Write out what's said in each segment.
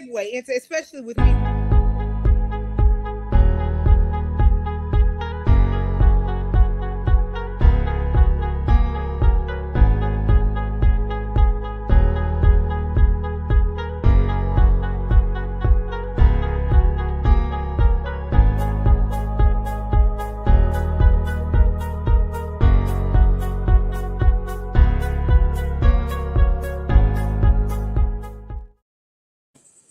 way, it's especially with me.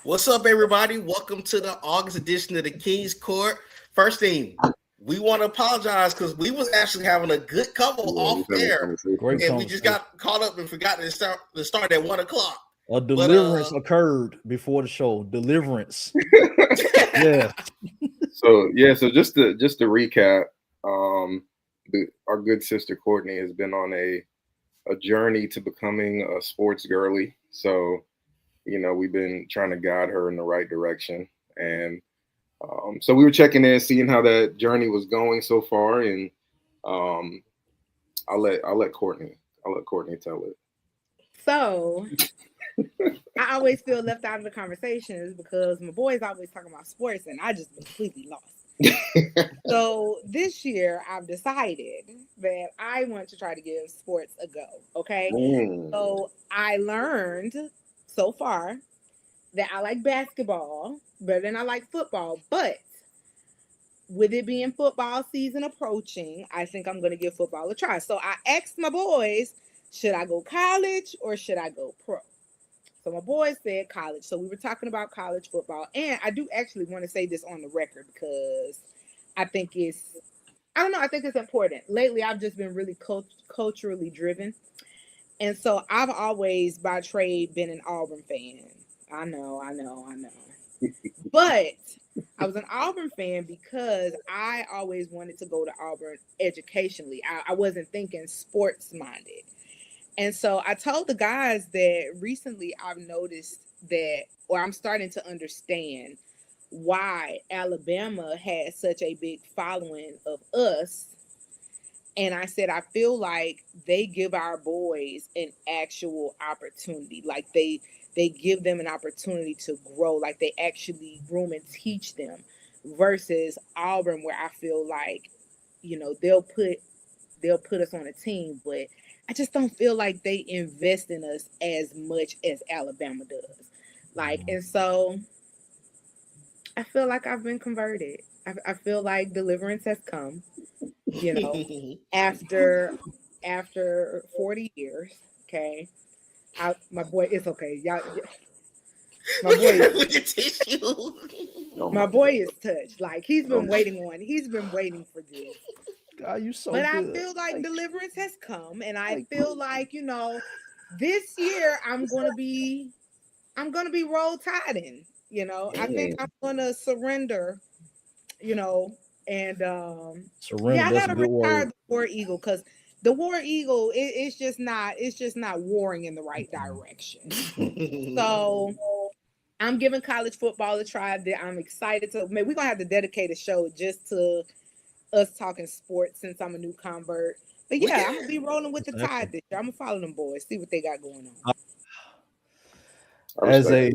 What's up, everybody? Welcome to the August edition of the Kings Cort. First thing, we want to apologize because we was actually having a good couple off air, and we just got caught up and forgot to start at 1 o'clock. A deliverance occurred before the show. Deliverance. Yeah. So just to recap, our good sister Courtney has been on a journey to becoming a sports girly. So, we've been trying to guide her in the right direction. And so we were checking in, seeing how that journey was going so far. And I'll let Courtney tell it. So I always feel left out of the conversations because my boys always talking about sports and I just completely lost. So this year I've decided that I want to try to give sports a go. Okay. So I learned so far that I like basketball better than I like football, but with it being football season approaching, I think I'm going to give football a try. So I asked my boys, should I go college or should I go pro? So my boys said college. So we were talking about college football, and I do actually want to say this on the record because I think it's important. Lately, I've just been really culturally driven. And so I've always, by trade, been an Auburn fan. I know. But I was an Auburn fan because I always wanted to go to Auburn educationally. I wasn't thinking sports-minded. And so I told the guys that recently I've noticed that, or I'm starting to understand why Alabama has such a big following of us. And I said, I feel like they give our boys an actual opportunity. Like they give them an opportunity to grow. Like they actually groom and teach them versus Auburn, where I feel like, they'll put us on a team, but I just don't feel like they invest in us as much as Alabama does. And so I feel like I've been converted. I feel like deliverance has come. After 40 years, okay. My boy, it's okay. Y'all, my boy is touched. Like he's been waiting for this. God, you so but good. I feel like deliverance has come, and I feel like this year I'm gonna be roll tiding. I think I'm gonna surrender. And surrender. I gotta retire the War Eagle because the War Eagle it's just not warring in the right direction. So I'm giving college football a try. I'm excited to. We're gonna have to dedicate a show just to us talking sports since I'm a new convert. But yeah, I'm gonna be rolling with the tide this year. I'm gonna follow them boys, see what they got going on. As a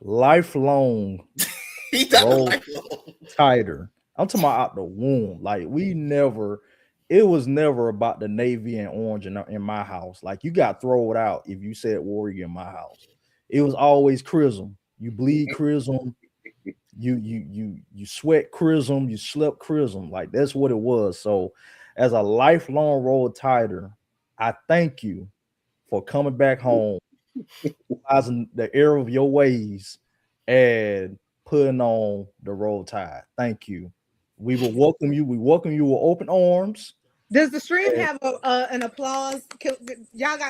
lifelong tighter. I'm talking about out the womb. Like it was never about the navy and orange in my house. Like you got thrown out if you said Warrior in my house. It was always Chrism. You bleed Chrism. You sweat Chrism. You slept Chrism. Like that's what it was. So as a lifelong roll tighter, I thank you for coming back home, realizing the error of your ways, and putting on the roll tide. Thank you. We will welcome you. We welcome you with open arms. Does the stream have an applause? We got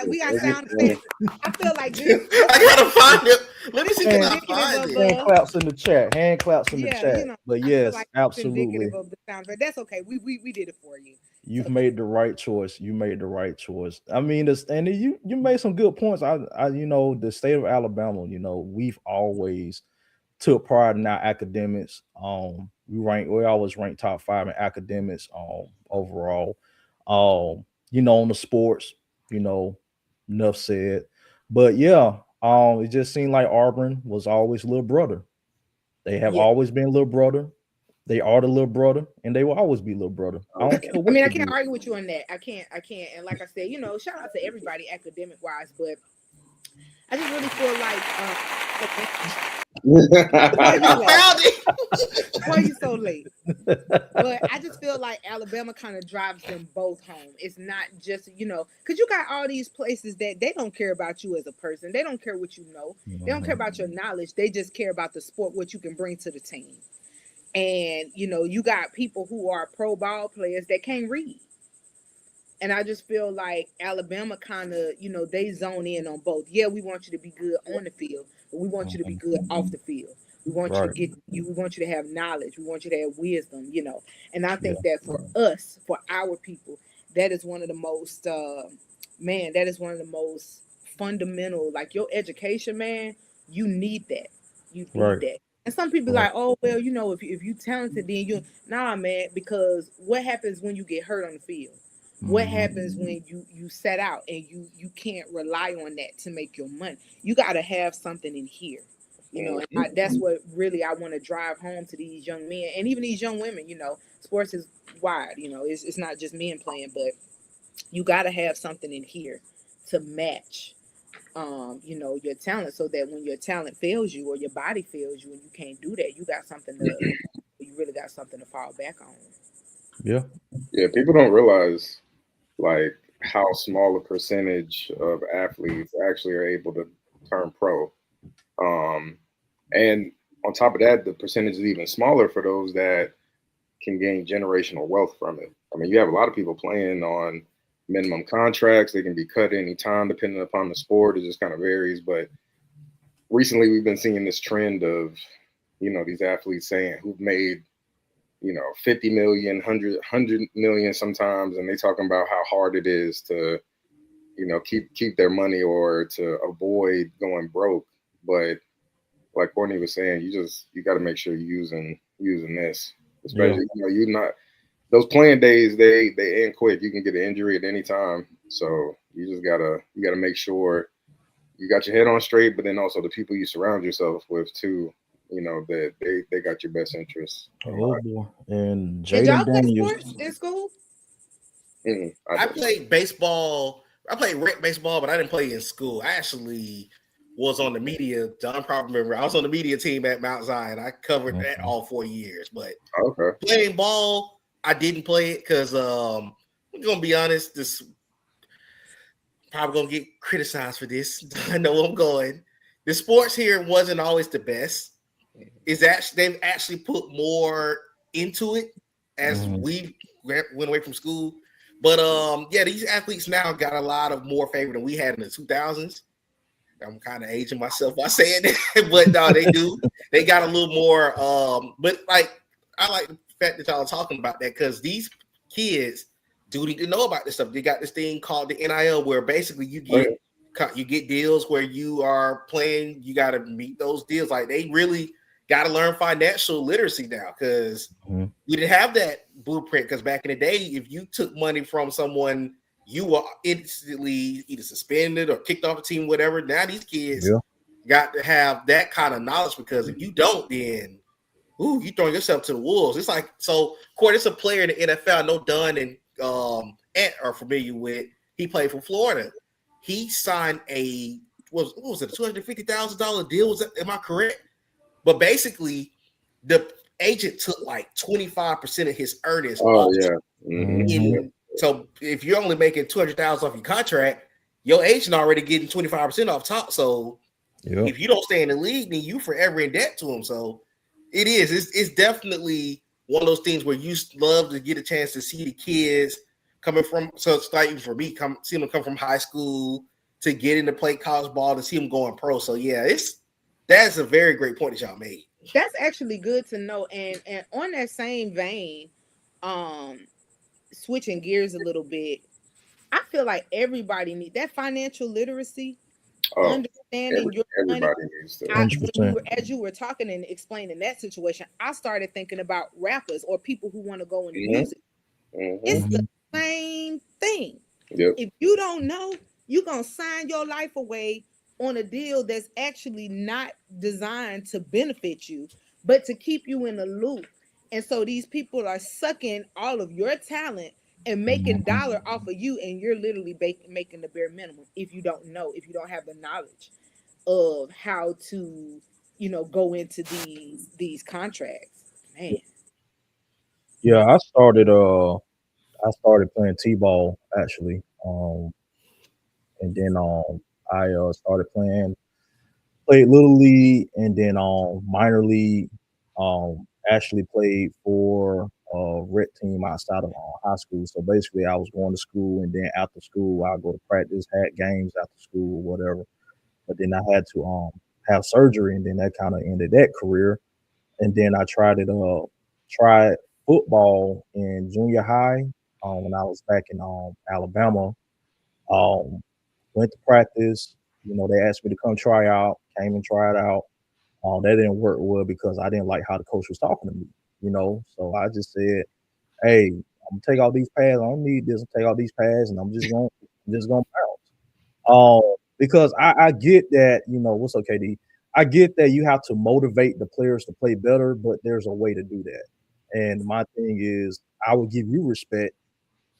sound effects. I feel like this. I gotta find it. Let me see. Hand claps in the chat. Hand claps in the chat. But yes, absolutely. Of the sound effect. That's okay. We did it for you. You've made the right choice. You made the right choice. I mean, and you made some good points. I the state of Alabama. We've always took pride in our academics. We always ranked top 5 in academics overall. On the sports, enough said. But yeah, It just seemed like Auburn was always little brother. They have always been little brother. They are the little brother, and they will always be little brother. I don't care what I mean, I they can't do. argue with you on that. I can't. And like I said, shout out to everybody academic wise, but I just really feel like why are you so late? But I just feel like Alabama kind of drives them both home. It's not just, because you got all these places that they don't care about you as a person. They don't care what you know. They don't care about your knowledge. They just care about the sport, what you can bring to the team. And, you got people who are pro ball players that can't read. And I just feel like Alabama kind of, they zone in on both. Yeah, we want you to be good on the field, but we want you to be good off the field. We want you to we want you to have knowledge. We want you to have wisdom, And I think that for us, for our people, that is one of the most, that is one of the most fundamental, like your education, man, you need that. You need that. And some people be like, oh, well, if you talented, then nah, man, because what happens when you get hurt on the field? What happens when you set out and you can't rely on that to make your money? You got to have something in here, and that's what really I want to drive home to these young men and even these young women. Sports is wide, it's not just men playing, but you got to have something in here to match, your talent, so that when your talent fails you or your body fails you and you can't do that, you got something you really got something to fall back on. Yeah, people don't realize like how small a percentage of athletes actually are able to turn pro. And on top of that, the percentage is even smaller for those that can gain generational wealth from it. I mean, you have a lot of people playing on minimum contracts. They can be cut any time depending upon the sport. It just kind of varies. But recently we've been seeing this trend of, these athletes saying who've made 50 million, 100 million sometimes, and they talking about how hard it is to, keep their money or to avoid going broke. But like Courtney was saying, you got to make sure you're using this, especially you're not. Those playing days, they end quick. You can get an injury at any time, so you just gotta make sure you got your head on straight, but then also the people you surround yourself with too. That they got your best interests. Oh boy! And did y'all play Daniels sports in school? I played baseball. I played rec baseball, but I didn't play in school. I actually was on the media. John probably remember. I was on the media team at Mount Zion. I covered that all 4 years. But playing ball, I didn't play it because I'm gonna be honest. This probably gonna get criticized for this. I know where I'm going. The sports here wasn't always the best. They've actually put more into it as we went away from school. But these athletes now got a lot of more favor than we had in the 2000s. I'm kind of aging myself by saying that, but no, they do. They got a little more. But like I like the fact that y'all are talking about that because these kids do need to know about this stuff. They got this thing called the NIL where basically you get deals where you are playing. You got to meet those deals. Like they really got to learn financial literacy now because we didn't have that blueprint. Because back in the day, if you took money from someone, you were instantly either suspended or kicked off the team, whatever. Now these kids got to have that kind of knowledge because if you don't, then you throwing yourself to the wolves. It's like Cort, it's a player in the NFL. I know Dunn and Ant are familiar with. He played for Florida. He signed what was it, a $250,000 deal? Am I correct? But basically, the agent took like 25% of his earnings. So if you're only making $200,000 off your contract, your agent already getting 25% off top. So if you don't stay in the league, then you forever in debt to him. So it is. It's definitely one of those things where you love to get a chance to see the kids coming from. So it's like for me, see them come from high school to get into play college ball to see them going pro. So that's a very great point that y'all made. That's actually good to know. And on that same vein, switching gears a little bit, I feel like everybody needs that financial literacy, understanding your money. As you were talking and explaining that situation, I started thinking about rappers or people who want to go into music. It's the same thing. If you don't know, you're going to sign your life away on a deal that's actually not designed to benefit you, but to keep you in a loop. And so these people are sucking all of your talent and making dollar off of you, and you're literally making the bare minimum if you don't know, if you don't have the knowledge of how to, go into these contracts. Man. Yeah, I started playing T-ball actually. And then I started played little league, and then minor league. Actually played for a rec team outside of high school. So basically, I was going to school, and then after school, I go to practice, had games after school or whatever. But then I had to have surgery, and then that kind of ended that career. And then I tried football in junior high when I was back in Alabama. Um, Went to practice. They asked me to come try out. Came and tried out. That didn't work well because I didn't like how the coach was talking to me. So I just said, "Hey, I'm gonna take all these pads. I don't need this. I'll take all these pads, and I'm just gonna bounce." Because I get that. What's okay, D? I get that you have to motivate the players to play better, but there's a way to do that. And my thing is, I will give you respect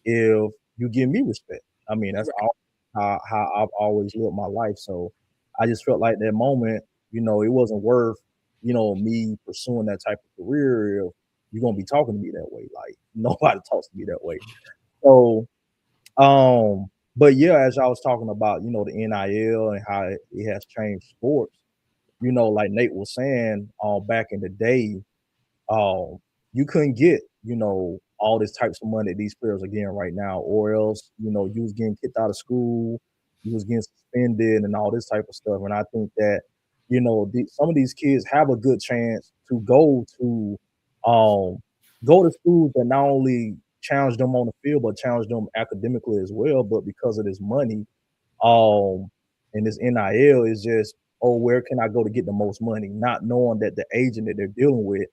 if you give me respect. I mean, that's all how I've always lived my life. So I just felt like that moment, it wasn't worth, me pursuing that type of career if you're gonna be talking to me that way. Like nobody talks to me that way. So, but yeah, as I was talking about, the NIL and how it has changed sports, like Nate was saying, back in the day, you couldn't get, all these types of money that these players are getting right now, or else, you was getting kicked out of school, you was getting suspended and all this type of stuff. And I think that, some of these kids have a good chance to go to schools that not only challenge them on the field, but challenge them academically as well. But because of this money, and this NIL is just, oh, where can I go to get the most money? Not knowing that the agent that they're dealing with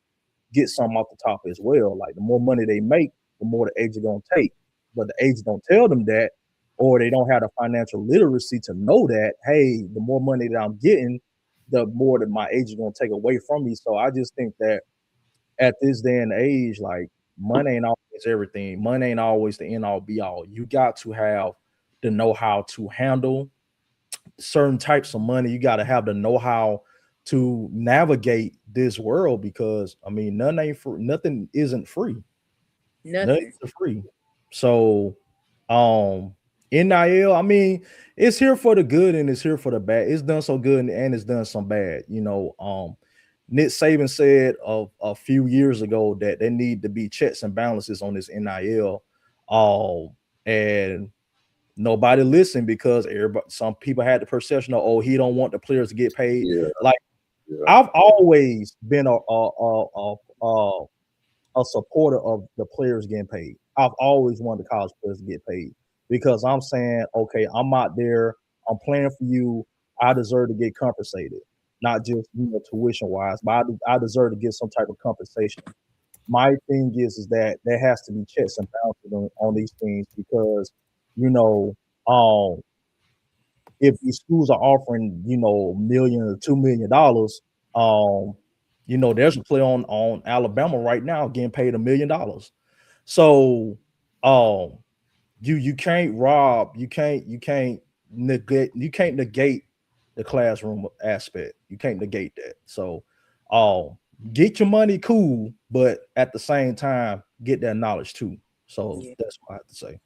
get something off the top as well. Like the more money they make, the more the agent gonna take. But the agent don't tell them that, or they don't have the financial literacy to know that, hey, the more money that I'm getting, the more that my agent gonna take away from me. So I just think that at this day and age, like money ain't always everything. Money ain't always the end all be all. You got to have the know-how to handle certain types of money. You got to have the know-how to navigate this world, because I mean, nothing isn't free. Nothing is free. So NIL, I mean, it's here for the good and it's here for the bad. It's done so good and it's done some bad. Nick Saban said a few years ago that there need to be checks and balances on this NIL. And nobody listened because some people had the perception of, oh, he don't want the players to get paid. Yeah. I've always been a supporter of the players getting paid. I've always wanted the college players to get paid, because I'm saying, okay, I'm out there, I'm playing for you, I deserve to get compensated, not just tuition wise, but I deserve to get some type of compensation. My thing is that there has to be checks and balances on these things, because if these schools are offering $1 million or $2 million, there's a player on Alabama right now getting paid $1 million. So you can't rob, you can't negate the classroom aspect. You can't negate that. So get your money, cool, but at the same time get that knowledge too. So that's what I have to say.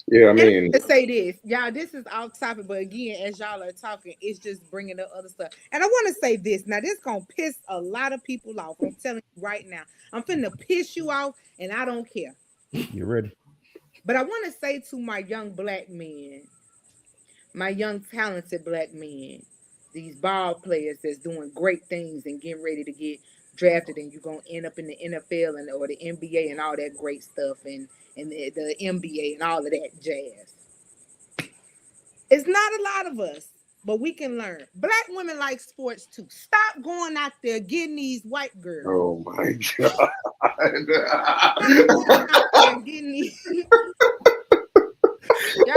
Yeah, I mean, let's say this, y'all. This is off topic, but again, as y'all are talking, it's just bringing up other stuff. And I want to say this. Now, this gonna piss a lot of people off. I'm telling you right now. I'm finna piss you off, and I don't care. You ready? But I want to say to my young black men, my young talented black men, these ball players that's doing great things and getting ready to get drafted, and you're gonna end up in the NFL or the NBA and all that great stuff, and the NBA and all of that jazz. It's not a lot of us, but we can learn. Black women like sports too. Stop going out there getting these white girls. Oh my God.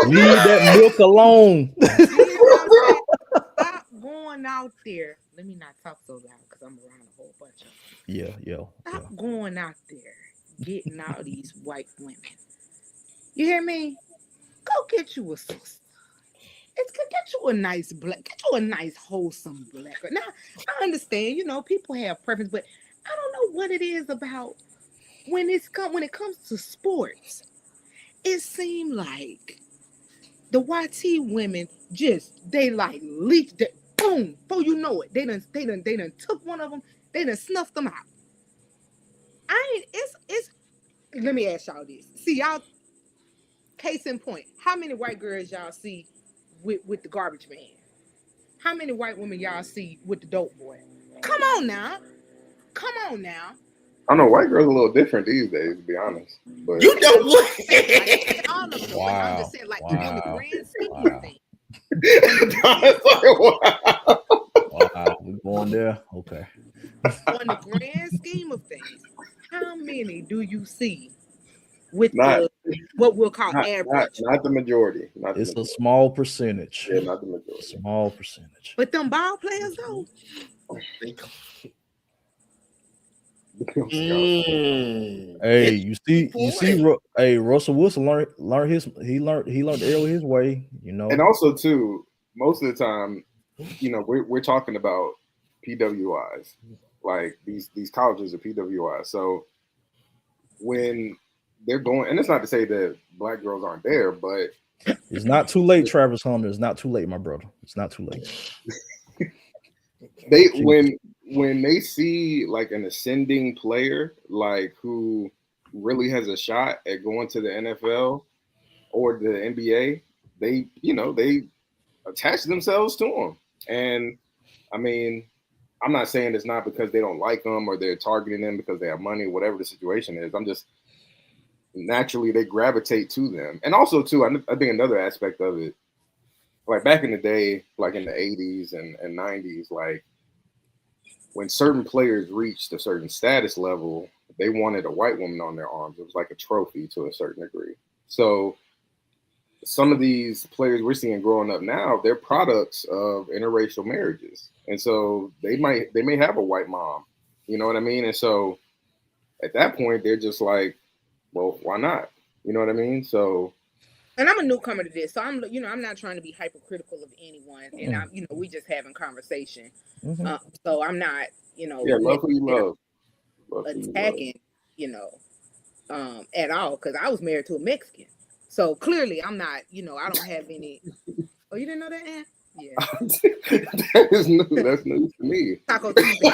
Leave that milk alone. Stop going out there. Let me not talk so loud because I'm around a whole bunch of them. Yeah. Stop going out there getting all these white women. You hear me? Go get you a sister. Get you a nice black, get you a nice wholesome black. Now I understand, people have preference, but I don't know what it is about when it comes to sports. It seems like the YT women they like leaked it, boom, before you know it, they done took one of them, they done snuffed them out. Let me ask y'all this. See, y'all, case in point, how many white girls y'all see with the garbage man? How many white women y'all see with the dope boy? Come on now. I know white girls are a little different these days, to be honest. But you know what? All of them, wow. I'm just saying, like, on the grand scheme of things. Wow, we're going there. Okay. On the grand scheme of things, how many do you see with what we'll call average? Not the majority. It's a small percentage. Yeah, not the majority. Small percentage. But them ball players though. Hey, you see. Hey, Russell Wilson learned early his way. And also too, most of the time, we're talking about PWIs, like these colleges are PWIs. So when they're going, and it's not to say that black girls aren't there, but it's not too late, Travis Hunter. It's not too late, my brother. It's not too late. When they see like an ascending player, like who really has a shot at going to the NFL or the NBA, they attach themselves to them. And I mean, I'm not saying it's not because they don't like them or they're targeting them because they have money, whatever the situation is. I'm just naturally they gravitate to them. And also too, I think another aspect of it, like back in the day, like in the 80s and 90s, like when certain players reached a certain status level, they wanted a white woman on their arms. It was like a trophy to a certain degree. So some of these players we're seeing growing up now, they're products of interracial marriages. And so they may have a white mom, you know what I mean? And so at that point, they're just like, well, why not? You know what I mean? So, and I'm a newcomer to this, so I'm not trying to be hypercritical of anyone, and I'm, we just having conversation. Mm-hmm. So I'm not, love who you love, attacking, at all, because I was married to a Mexican, so clearly I'm not, I don't have any. Oh, you didn't know that, Ann? Yeah, that is new. That's news to me. Taco Tuesday.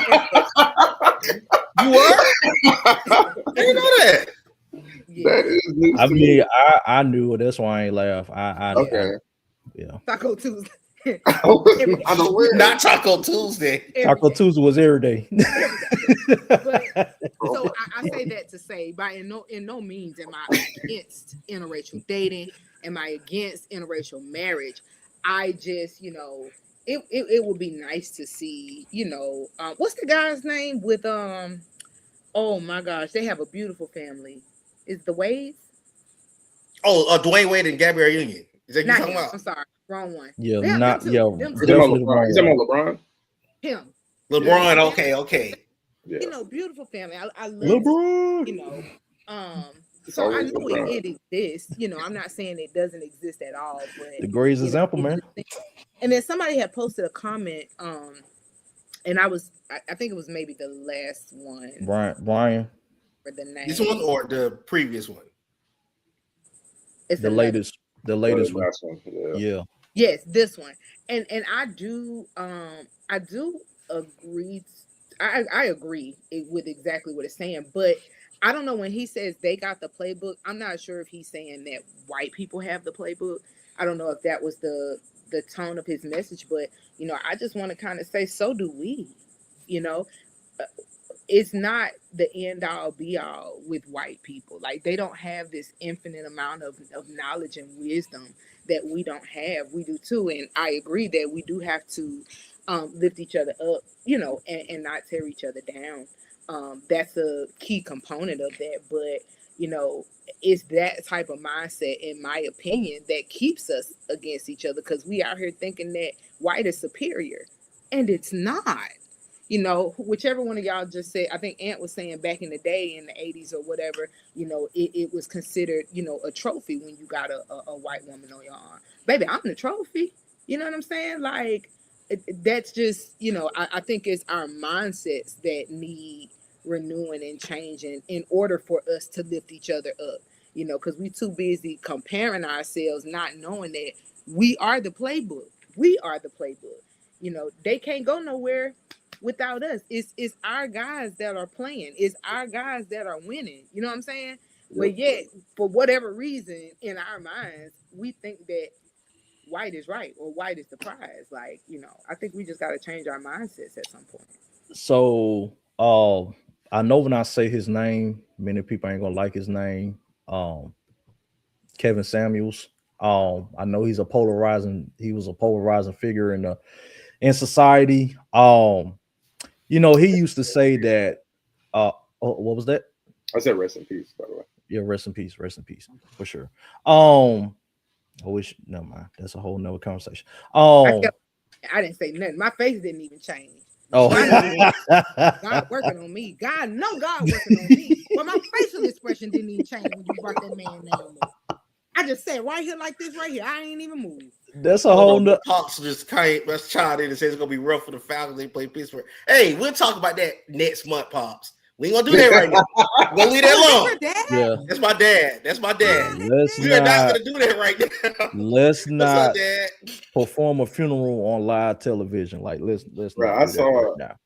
You were? I didn't know that. Yeah. That is news I to mean, me. I knew it. That's why I ain't laugh. Okay. Yeah. Taco Tuesday. Not Taco Tuesday. Taco Tuesday was every day. But, so I say that to say, in no means am I against interracial dating. Am I against interracial marriage? I just, it would be nice to see, what's the guy's name with oh my gosh, they have a beautiful family. Is the Wades? Oh, Dwayne Wade and Gabrielle Union. Is that you Not talking him. about? I'm sorry, wrong one. Yeah, Them not two. yo. Them You two. talking about LeBron? Him. LeBron. Okay. Yeah. Beautiful family. I love LeBron. So I know it exists. I'm not saying it doesn't exist at all, but The greatest example, man. And then somebody had posted a comment, and I think it was maybe the last one. Brian. For the name. This one or the previous one? It's the latest one. Yeah. Yes, this one. And I do agree. I agree with exactly what it's saying, but I don't know when he says they got the playbook. I'm not sure if he's saying that white people have the playbook. I don't know if that was the tone of his message, but I just want to kind of say, so do we. It's not the end all be all with white people. Like, they don't have this infinite amount of knowledge and wisdom that we don't have. We do too. And I agree that we do have to lift each other up, and not tear each other down. That's a key component of that. But, it's that type of mindset, in my opinion, that keeps us against each other, because we out here thinking that white is superior. And it's not. You know, whichever one of y'all just said, I think Ant was saying back in the day in the 80s or whatever, you know, it was considered, you know, a trophy when you got a white woman on your arm. Baby, I'm the trophy. You know what I'm saying? Like, that's just, you know, I think it's our mindsets that need renewing and changing in order for us to lift each other up. You know, because we too busy comparing ourselves, not knowing that we are the playbook. We are the playbook. You know, they can't go nowhere without us. It's our guys that are playing. It's our guys that are winning. You know what I'm saying? Yep. But yet, for whatever reason, in our minds, we think that white is right or white is the prize. Like, you know, I think we just got to change our mindsets at some point. So, I know when I say his name, many people ain't gonna like his name. Kevin Samuels. I know he was a polarizing figure in society. You know, he used to say that. What was that? I said rest in peace, by the way. Yeah, rest in peace, for sure. I wish, never mind. That's a whole nother conversation. I didn't say nothing. My face didn't even change. Oh, God working on me. God working on me. But my facial expression didn't even change when you brought that man name up. I just said right here like this right here. I ain't even moved. That's a whole nother. Hawks just came. Let's chime in and say it's gonna be rough for the Falcons. They play Pittsburgh. Hey, we'll talk about that next month, Pops. We ain't gonna do that right now. We're gonna leave that alone. Yeah, that's my dad. That's my dad. We're not gonna do that right now. Let's not perform a funeral on live television. Like let's Bro, not. I saw right now.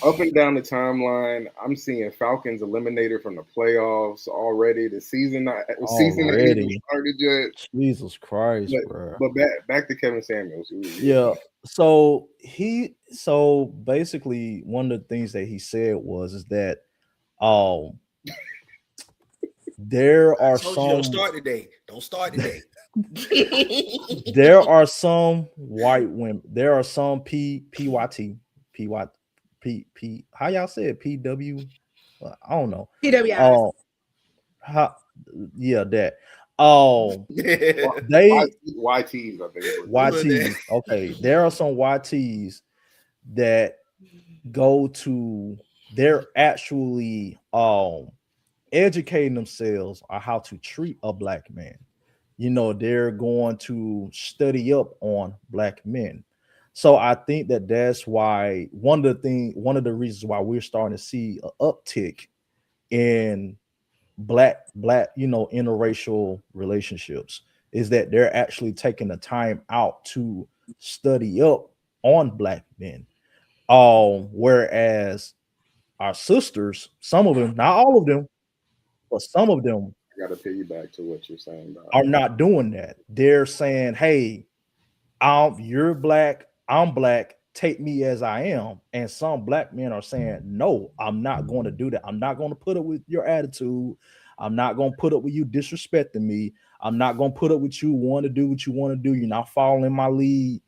Up and down the timeline, I'm seeing Falcons eliminated from the playoffs already. The season already started yet. Jesus Christ, bro. But back to Kevin Samuels. Yeah. So basically one of the things that he said is that there are some. Don't start today. Don't start today. There are some white women. There are some PYT. How y'all say it? PW? I don't know. PWI. Yeah, that. They YTs, I think. YTs. Okay, there are some YTs that go to. They're actually educating themselves on how to treat a black man. You know, they're going to study up on black men. So I think that's why one of the reasons why we're starting to see an uptick in black, you know, interracial relationships is that they're actually taking the time out to study up on black men. Whereas our sisters, some of them, not all of them, but some of them, I got to piggyback to what you're saying, are not doing that. They're saying, hey, you're black, I'm black, take me as I am. And some black men are saying, no, I'm not going to do that. I'm not going to put up with your attitude. I'm not going to put up with you disrespecting me. I'm not going to put up with you want to do what you want to do. You're not following my lead.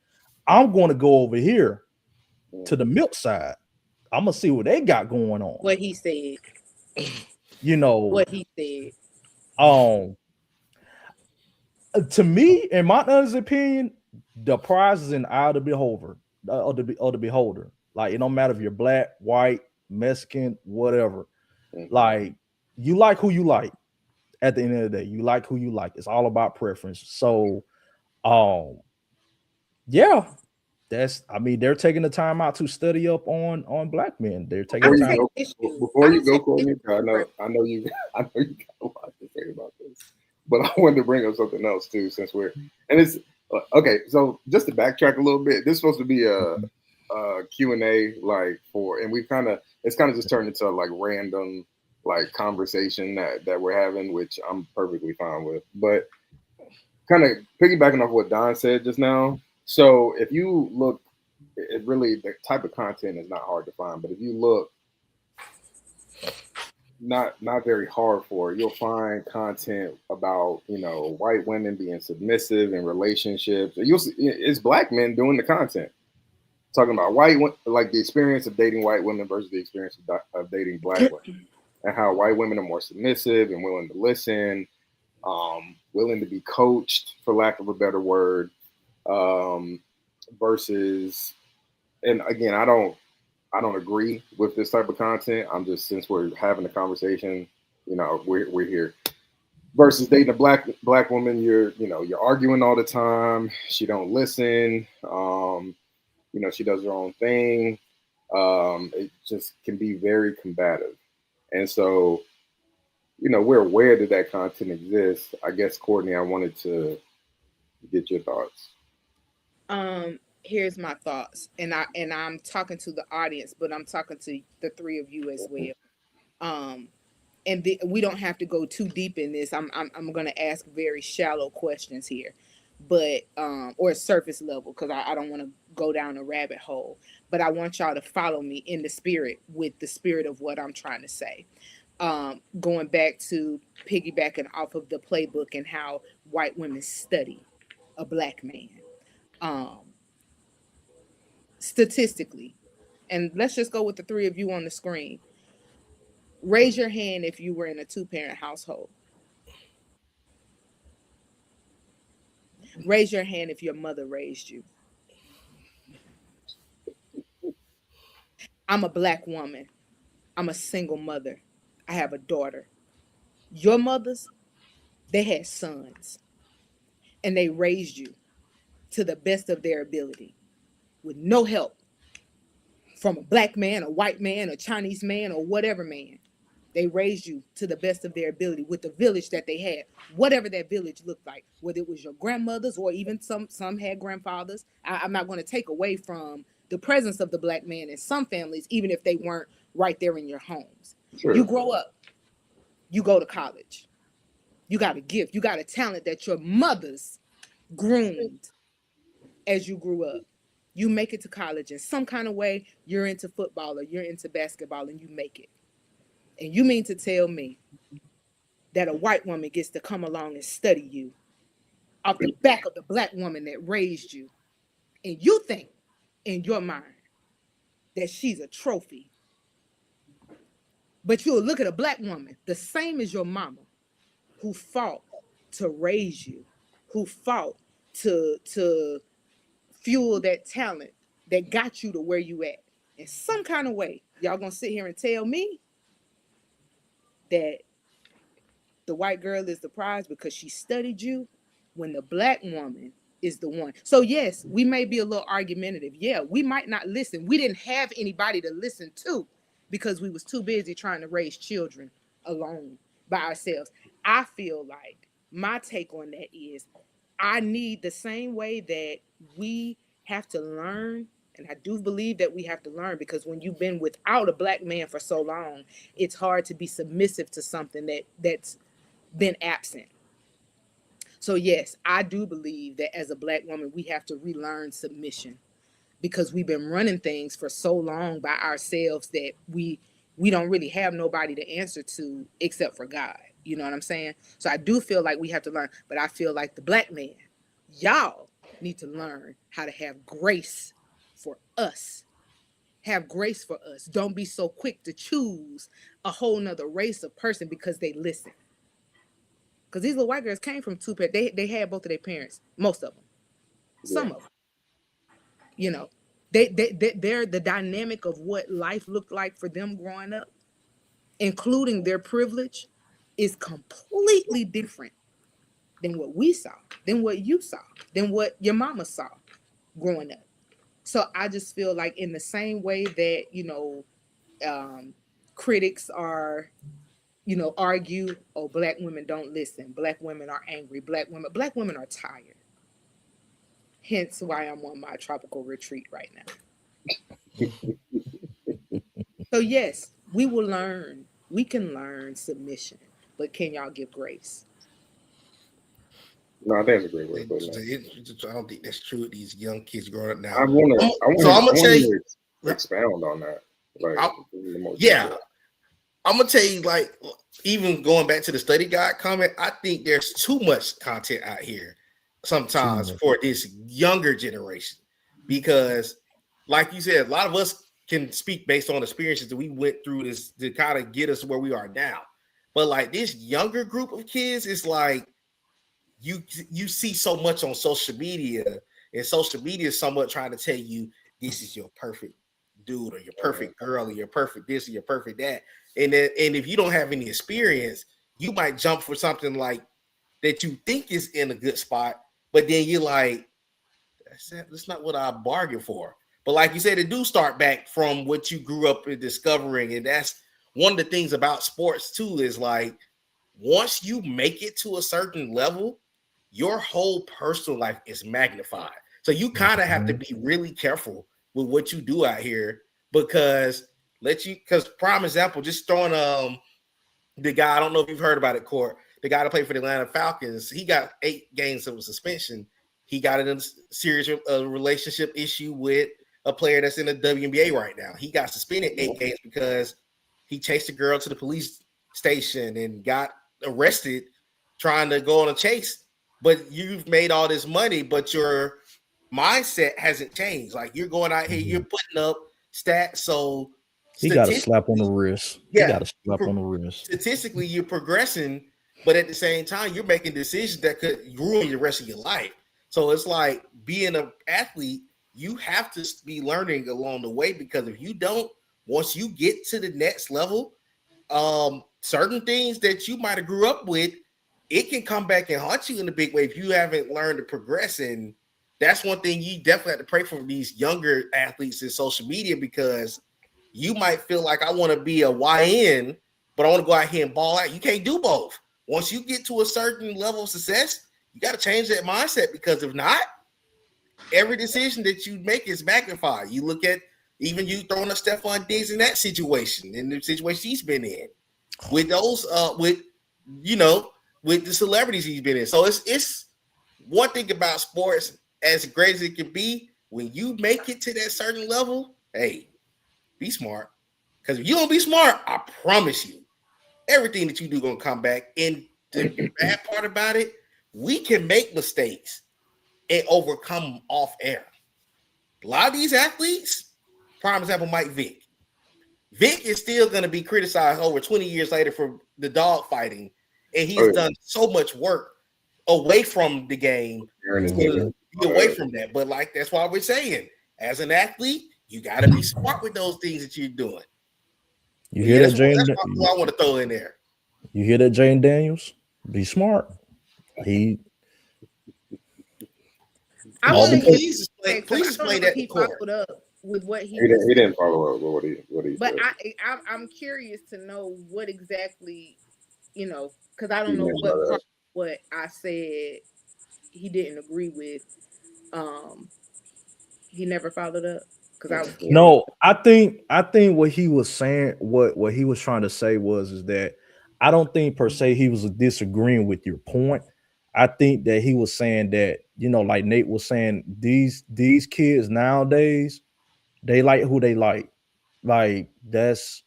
I'm going to go over here to the milk side. I'm going to see what they got going on. What he said. You know. What he said. To me, in my honest opinion, the prize is in the eye of the beholder. Like, it don't matter if you're black, white, Mexican, whatever. Like, you like who you like. At the end of the day, you like who you like. It's all about preference. So, yeah, they're taking the time out to study up on black men. They're taking the time. Before you go, Courtney, I know you got a lot to say about this, but I wanted to bring up something else too, since it's okay. So just to backtrack a little bit, this is supposed to be a Q&A, like it's kind of just turned into like random like conversation that we're having, which I'm perfectly fine with. But kind of piggybacking off what Don said just now. So if you look, it really, the type of content is not hard to find, but if you look not very hard for it, you'll find content about, you know, white women being submissive in relationships. You'll see it's black men doing the content, talking about like the experience of dating white women versus the experience of dating black women, and how white women are more submissive and willing to listen, willing to be coached, for lack of a better word, versus and again, I don't agree with this type of content. I'm just, since we're having a conversation, we're here. Versus dating a black woman, you're arguing all the time. She don't listen. She does her own thing. It just can be very combative. And so, we're aware that content exists. I guess, Courtney, I wanted to get your thoughts. Here's my thoughts, and I'm talking to the audience, but I'm talking to the three of you as well. We don't have to go too deep in this. I'm going to ask very shallow questions here, but or surface level, because I don't want to go down a rabbit hole. But I want y'all to follow me in the spirit, with the spirit of what I'm trying to say. Going back to piggybacking off of the playbook and how white women study a black man. Statistically, and let's just go with the three of you on the screen. Raise your hand if you were in a 2-parent household. Raise your hand if your mother raised you. I'm a black woman. I'm a single mother. I have a daughter. Your mothers, they had sons, and they raised you to the best of their ability with no help from a black man, a white man, a Chinese man, or whatever man. They raised you to the best of their ability with the village that they had, whatever that village looked like, whether it was your grandmothers or even some had grandfathers. I'm not going to take away from the presence of the black man in some families, even if they weren't right there in your homes. Sure. You grow up, you go to college, you got a gift, you got a talent that your mothers groomed as you grew up. You make it to college in some kind of way, you're into football or you're into basketball, and you make it. And you mean to tell me that a white woman gets to come along and study you off the back of the black woman that raised you, and you think in your mind that she's a trophy? But you'll look at a black woman, the same as your mama, who fought to raise you, who fought to fuel that talent that got you to where you at. In some kind of way, y'all gonna sit here and tell me that the white girl is the prize because she studied you, when the black woman is the one. So yes, we may be a little argumentative. Yeah, we might not listen. We didn't have anybody to listen to because we was too busy trying to raise children alone by ourselves. I feel like my take on that is, I need, the same way that we have to learn, and I do believe that we have to learn, because when you've been without a black man for so long, it's hard to be submissive to something that's been absent. So yes, I do believe that as a black woman, we have to relearn submission, because we've been running things for so long by ourselves that we don't really have nobody to answer to except for God. You know what I'm saying? So I do feel like we have to learn, but I feel like the black man, y'all need to learn how to have grace for us. Have grace for us. Don't be so quick to choose a whole nother race of person because they listen. Because these little white girls came from 2 parents. They had both of their parents, most of them. Some of them. You know, they're the dynamic of what life looked like for them growing up, including their privilege, is completely different than what we saw, than what you saw, than what your mama saw growing up. So I just feel like, in the same way that, critics are, argue, oh, black women don't listen, black women are angry, black women are tired. Hence why I'm on my tropical retreat right now. So yes, we will learn. We can learn submission, but can y'all give grace? No, I think that's a great way to put it. I don't think that's true with these young kids growing up now. I'm gonna tell you, expound on that. I'm gonna tell you, like, even going back to the study guide comment, I think there's too much content out here sometimes for this younger generation, because, like you said, a lot of us can speak based on experiences that we went through this to kind of get us where we are now. But like this younger group of kids, it's like you see so much on social media, and social media is somewhat trying to tell you this is your perfect dude or your perfect girl or your perfect this or your perfect that. And if you don't have any experience, you might jump for something like that you think is in a good spot, but then you're like, that's not what I bargained for. But like you said, it do start back from what you grew up in discovering. And that's one of the things about sports too, is like, once you make it to a certain level, your whole personal life is magnified. So you kind of have to be really careful with what you do out here, because prime example, just throwing the guy, I don't know if you've heard about it, Cort, the guy that played for the Atlanta Falcons, he got 8 games of suspension. He got in a serious relationship issue with a player that's in the WNBA right now. He got suspended 8 games because he chased a girl to the police station and got arrested trying to go on a chase. But you've made all this money, but your mindset hasn't changed. Like, you're going out here, you're putting up stats. So he got a slap on the wrist. Yeah, he got a slap on the wrist. Statistically, you're progressing, but at the same time, you're making decisions that could ruin the rest of your life. So it's like, being an athlete, you have to be learning along the way, because if you don't, once you get to the next level, certain things that you might have grew up with, it can come back and haunt you in a big way if you haven't learned to progress. And that's one thing you definitely have to pray for these younger athletes in social media, because you might feel like, I want to be a YN, but I want to go out here and ball out. You can't do both. Once you get to a certain level of success, you got to change that mindset, because if not, every decision that you make is magnified. You look at even you throwing a Stephon Diggs in that situation, in the situation he's been in, with those, with the celebrities he's been in. So it's one thing about sports, as great as it can be, when you make it to that certain level, hey, be smart. Because if you don't be smart, I promise you, everything that you do gonna come back. And the bad part about it, we can make mistakes and overcome them off air. A lot of these athletes, prime example, Mike Vick. Vick is still going to be criticized over 20 years later for the dog fighting, and he's done so much work away from the game to be away from that. But like, that's why we're saying, as an athlete, you got to be smart with those things that you're doing. You hear that, Jane? That's what I want to throw in there. You hear that, Jane Daniels? Be smart. Please explain that to Cort. With what he didn't follow up with what he but said. I'm curious to know what exactly, because I don't know what I said he didn't agree with. He never followed up, because I was curious. No, I think what he was saying, what he was trying to say is that I don't think per se he was disagreeing with your point. I think that he was saying that, like Nate was saying, these kids nowadays, they like who they like. Like, that's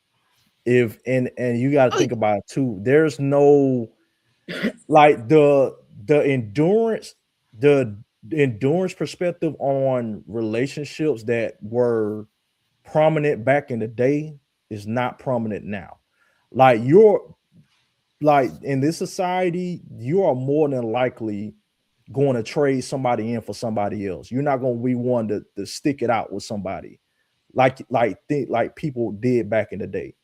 and you got to think about it too. There's no like the endurance perspective on relationships that were prominent back in the day is not prominent now. Like, in this society, you are more than likely going to trade somebody in for somebody else. You're not going to be one to stick it out with somebody like people did back in the day.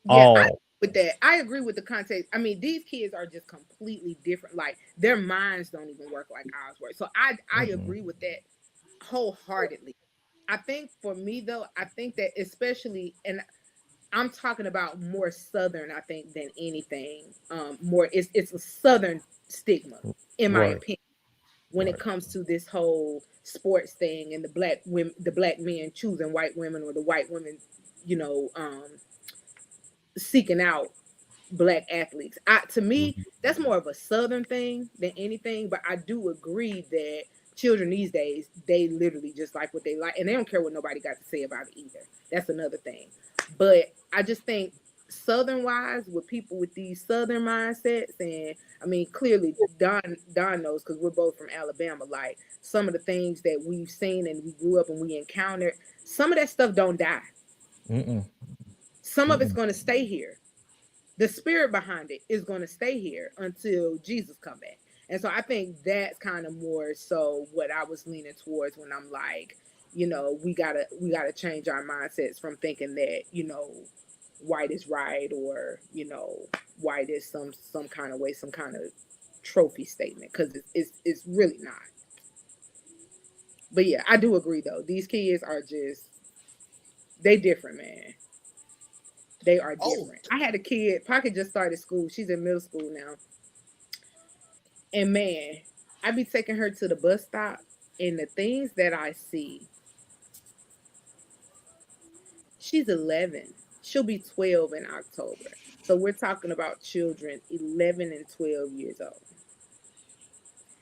Yeah, with that, I agree with the context. I mean, these kids are just completely different. Like, their minds don't even work like ours work. So I agree with that wholeheartedly. I think for me though, I think that especially, and I'm talking about more Southern, I think, than anything. More it's a Southern stigma, in my opinion, when it comes to this whole sports thing and the black men choosing white women, or the white women, seeking out black athletes. To me, that's more of a Southern thing than anything. But I do agree that children these days, they literally just like what they like, and they don't care what nobody got to say about it either. That's another thing. But I just think Southern wise, with people with these Southern mindsets, and I mean, clearly Don knows, because we're both from Alabama, like, some of the things that we've seen and we grew up and we encountered, some of that stuff don't die. Some of it's going to stay here. The spirit behind it is going to stay here until Jesus come back. And so I think that's kind of more so what I was leaning towards when I'm like, you know, we gotta change our mindsets from thinking that, you know, white is right, or, you know, white is some kind of way, some kind of trophy statement, because it's really not. But yeah, I do agree though. These kids are just, they different, man. They are different. I had a kid, Pocket just started school. She's in middle school now. And man, I be taking her to the bus stop, and the things that I see. She's 11. She'll be 12 in October. So we're talking about children 11 and 12 years old.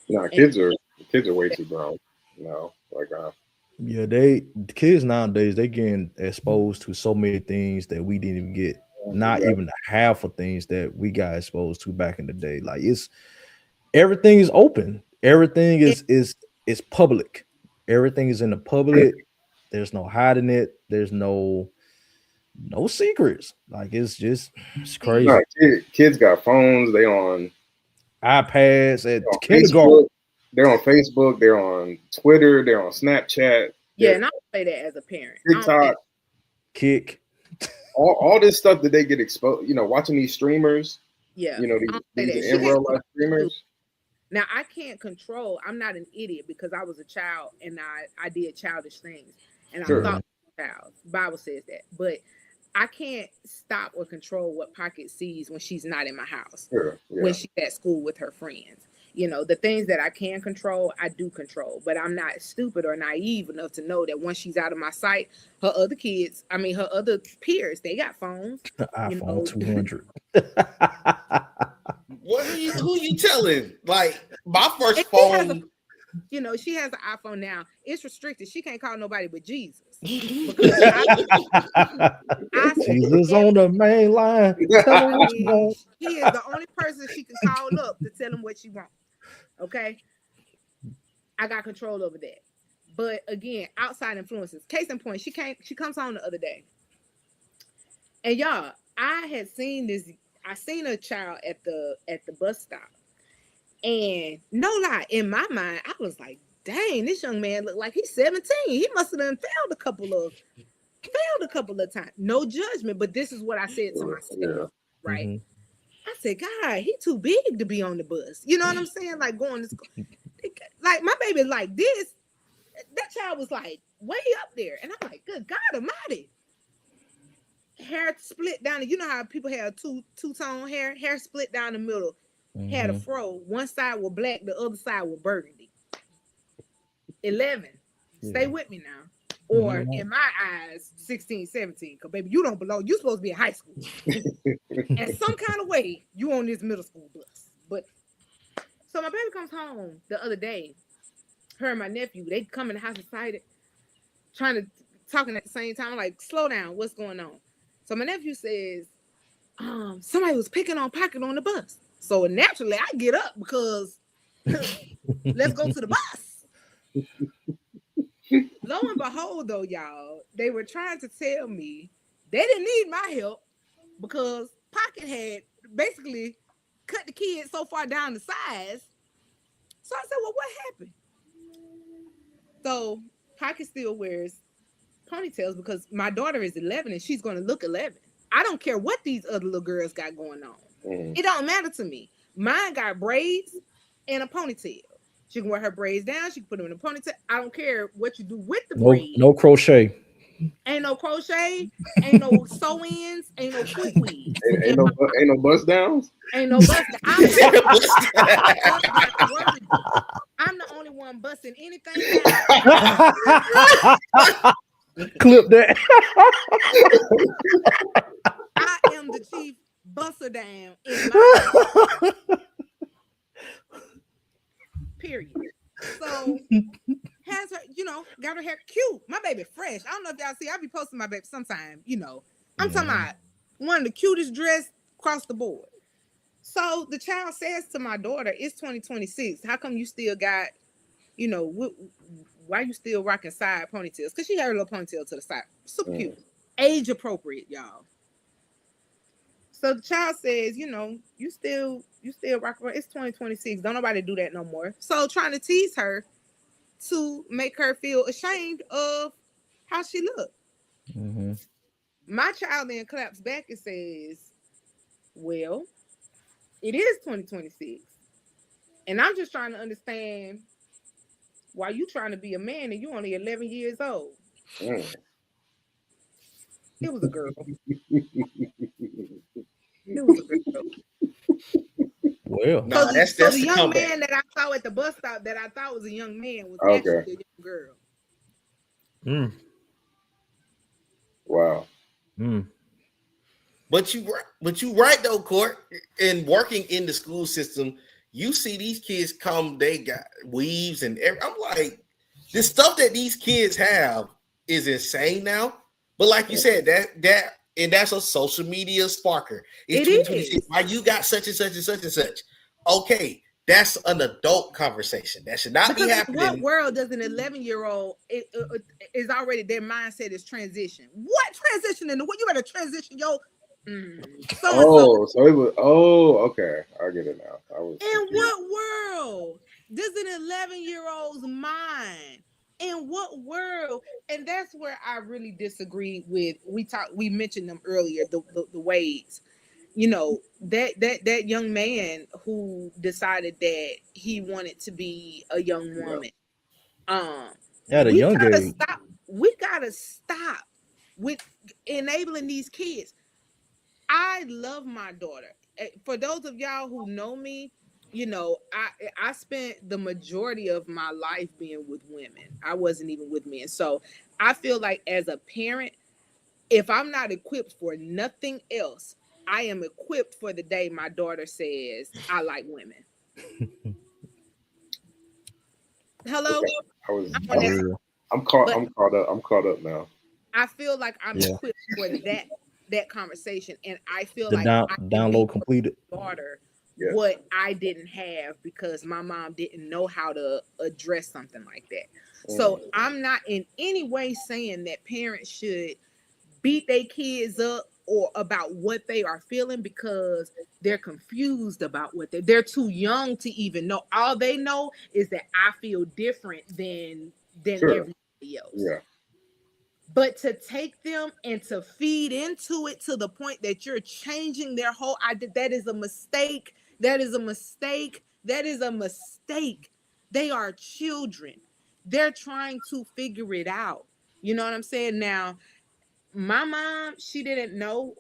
No, kids are way too grown. No, yeah, the kids nowadays, they getting exposed to so many things that we didn't even get, not even the half of things that we got exposed to back in the day. Like, everything is open, everything is public, everything is in the public. There's no hiding it, there's no secrets. Like, it's crazy. No, kids got phones, they on iPads at kindergarten. They're on Facebook, they're on Twitter, they're on Snapchat. Yeah, and I don't say that as a parent. TikTok, Kick. All this stuff that they get exposed, you know, watching these streamers. Yeah. You know, these in real life streamers. Now, I can't control, I'm not an idiot, because I was a child and I did childish things. And I thought I was a child. The Bible says that. But I can't stop or control what Pocket sees when she's not in my house. When she's at school with her friends. You know, the things that I can control, I do control. But I'm not stupid or naive enough to know that once she's out of my sight, her other peers, they got phones. iPhone 200. Who you telling? Like, my first phone. You know, she has an iPhone now. It's restricted. She can't call nobody but Jesus. Jesus on the main line. He is the only person she can call up to tell him what she wants. Okay? I got control over that. But again, outside influences. Case in point, she comes home the other day. And y'all, I seen a child at the bus stop. And no lie, in my mind, I was like, dang, this young man looked like he's 17. He must have done failed a couple of times. No judgment, but this is what I said to myself, right? Mm-hmm. I said, God, he too big to be on the bus. You know what I'm saying? Like, going to school. Like, my baby like this. That child was like way up there. And I'm like, good God almighty. Hair split down. You know how people have two-tone hair? Hair split down the middle. Mm-hmm. Had a fro. One side was black, the other side was burgundy. 11. Stay with me now. Or in my eyes, 16, 17. Because baby, you don't belong. You're supposed to be in high school. And some kind of way, you on this middle school bus. But so my baby comes home the other day. Her and my nephew, they come in the house excited, talking at the same time. I'm like, slow down, what's going on? So my nephew says, somebody was picking on Pocket on the bus. So naturally, I get up because let's go to the bus. Lo and behold, though, y'all, they were trying to tell me they didn't need my help because Pocket had basically cut the kids so far down the size. So I said, well, what happened? So Pocket still wears ponytails because my daughter is 11 and she's going to look 11. I don't care what these other little girls got going on. It don't matter to me. Mine got braids and a ponytail. She can wear her braids down. She can put them in a ponytail. I don't care what you do with the braids. No crochet. Ain't no crochet. Ain't no sew-ins. Ain't no quick weeds. Ain't no bust downs. Ain't no bust downs. I'm the only one busting anything down. Clip that. I am the chief buster down in my period. So has her, got her hair cute. My baby fresh. I don't know if y'all see. I be posting my baby sometime. I'm talking about one of the cutest dress across the board. So the child says to my daughter, "It's 2026. How come you still got, why you still rocking side ponytails?" Because she had a little ponytail to the side. Super cute. Age appropriate, y'all. So the child says, you still rock around. It's 2026. Don't nobody do that no more. So trying to tease her, to make her feel ashamed of how she looked. Mm-hmm. My child then claps back and says, well, it is 2026. And I'm just trying to understand why you trying to be a man and you only 11 years old. It was a girl. It was a girl. Well, so the young man that I saw at the bus stop that I thought was a young man was actually a young girl. Wow. But you right though, Cort. In working in the school system, you see these kids come, they got weaves and I'm like, the stuff that these kids have is insane now. But like you said, that's a social media sparker. It is. Why you got such and such and such and such? Okay, that's an adult conversation. That should not be happening. In what world does an 11-year-old is already their mindset is transition? What transition into what you better transition your so it was okay. I get it now. In what world does an 11-year-old's mind? In what world? And that's where I really disagree with. We mentioned them earlier, the Wades. You know, that young man who decided that he wanted to be a young woman. At a young age. We gotta stop with enabling these kids. I love my daughter. For those of y'all who know me, you know, I spent the majority of my life being with women. I wasn't even with men. So I feel like as a parent, if I'm not equipped for nothing else, I am equipped for the day my daughter says, I like women. Hello? I'm caught up now. I feel like I'm equipped for that conversation. And I feel like download completed daughter what I didn't have because my mom didn't know how to address something like that. So I'm not in any way saying that parents should beat their kids up or about what they are feeling because they're confused about what they're too young to even know. All they know is that I feel different than everybody else. Yeah. But to take them and to feed into it to the point that you're changing their whole idea, that is a mistake. That is a mistake. That is a mistake. They are children. They're trying to figure it out. You know what I'm saying? Now, my mom, she didn't know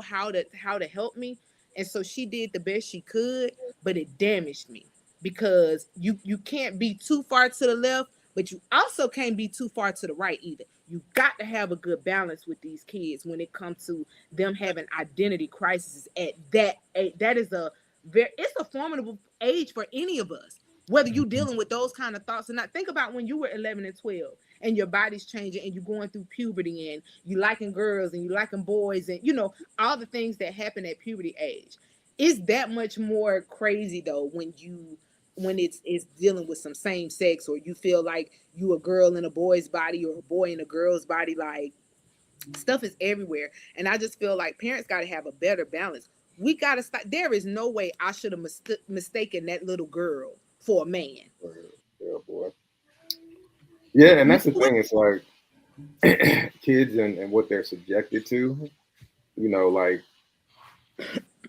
how to help me. And so she did the best she could, but it damaged me because you can't be too far to the left, but you also can't be too far to the right either. You got to have a good balance with these kids when it comes to them having identity crises at that age. It's a formidable age for any of us, whether you're dealing with those kind of thoughts or not. Think about when you were 11 and 12 and your body's changing and you're going through puberty and you liking girls and you liking boys and, you know, all the things that happen at puberty age. It's that much more crazy, though, when it's dealing with some same sex or you feel like you a girl in a boy's body or a boy in a girl's body. Like, stuff is everywhere. And I just feel like parents got to have a better balance. We got to stop. There is no way I should have mistaken that little girl for a man. Yeah, boy. Yeah, and that's the thing. It's like kids and what they're subjected to, you know, like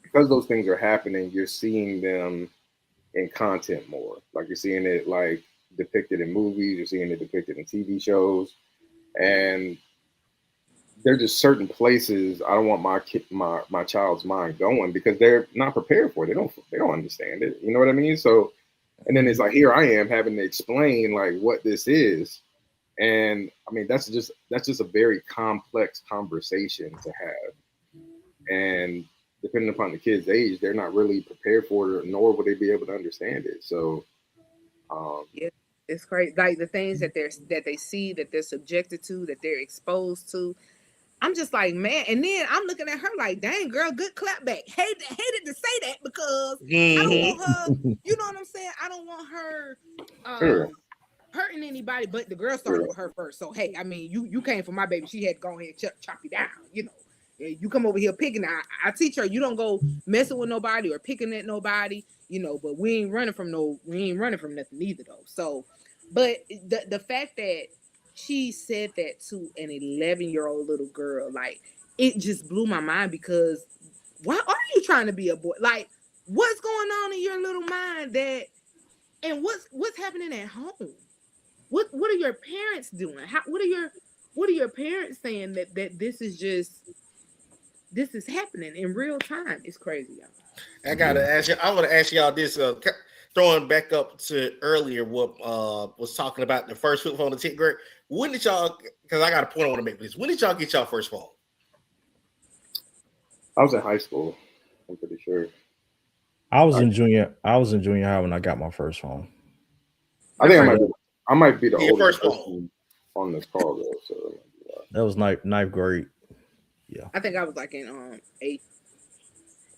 because those things are happening, you're seeing them in content more. Like you're seeing it like depicted in movies, you're seeing it depicted in TV shows, and there are just certain places I don't want my child's mind going because they're not prepared for it. They don't understand it. You know what I mean? So, and then it's like here I am having to explain like what this is, and I mean that's just a very complex conversation to have, and depending upon the kid's age, they're not really prepared for it, nor will they be able to understand it. So, it's crazy. Like the things that they see, that they're subjected to, that they're exposed to. I'm just like, man. And then I'm looking at her like, dang, girl, good clap back. Hated to say that because I don't want her, you know what I'm saying? I don't want her hurting anybody, but the girl started with her first. So, hey, I mean, you came for my baby. She had to go ahead and chop you down, you know. You come over here picking. I teach her you don't go messing with nobody or picking at nobody, you know. But we ain't running from nothing either, though. So, But the fact that she said that to an 11-year-old little girl, like, it just blew my mind, because why are you trying to be a boy? Like, what's going on in your little mind and what's happening at home? What are your parents doing? What are your parents saying that this is happening in real time? It's crazy, y'all. I gotta ask you. I want to ask y'all this. Throwing back up to earlier, what was talking about the first flip phone in 10th grade. When did y'all? Because I got a point I want to make with this. When did y'all get y'all first phone? I was in high school. I'm pretty sure. I was in junior high when I got my first phone. I think I might be the oldest first person on this call though. So that was ninth grade. Yeah, I think I was like in 8th.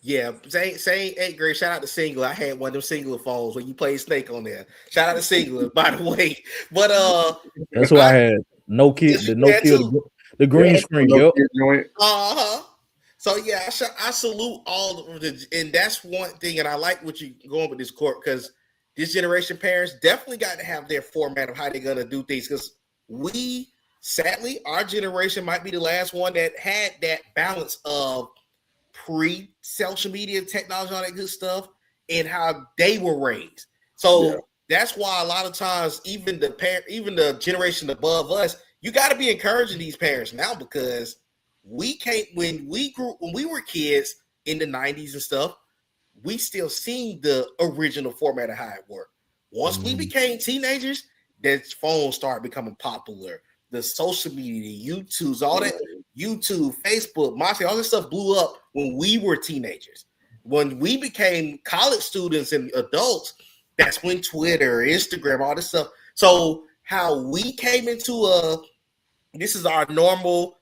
Yeah, same 8th grade. Shout out to Singular. I had one of them Singular phones when you played Snake on there. Shout out to Singular, by the way. But that's what I had. No kid, the green screen. Yep. So yeah, I salute all of the, and that's one thing, and I like what you going with this Cort, because this generation parents definitely got to have their format of how they're gonna do things, because sadly, our generation might be the last one that had that balance of pre-social media technology, all that good stuff, and how they were raised. So that's why a lot of times, even the generation above us, you got to be encouraging these parents now, because we can't. When we were kids in the 90s and stuff, we still seen the original format of how it worked. Once we became teenagers, that phones started becoming popular. The social media, YouTube's, all that, YouTube, Facebook, MySpace, all this stuff blew up when we were teenagers. When we became college students and adults, that's when Twitter, Instagram, all this stuff. So how we came into this is our normal.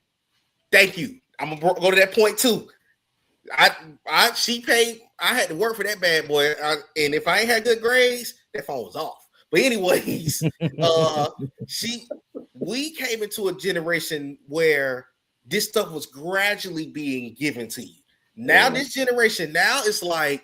Thank you. I'm gonna go to that point too. She paid. I had to work for that bad boy, and if I ain't had good grades, that phone was off. But anyways, we came into a generation where this stuff was gradually being given to you. Now this generation, now it's like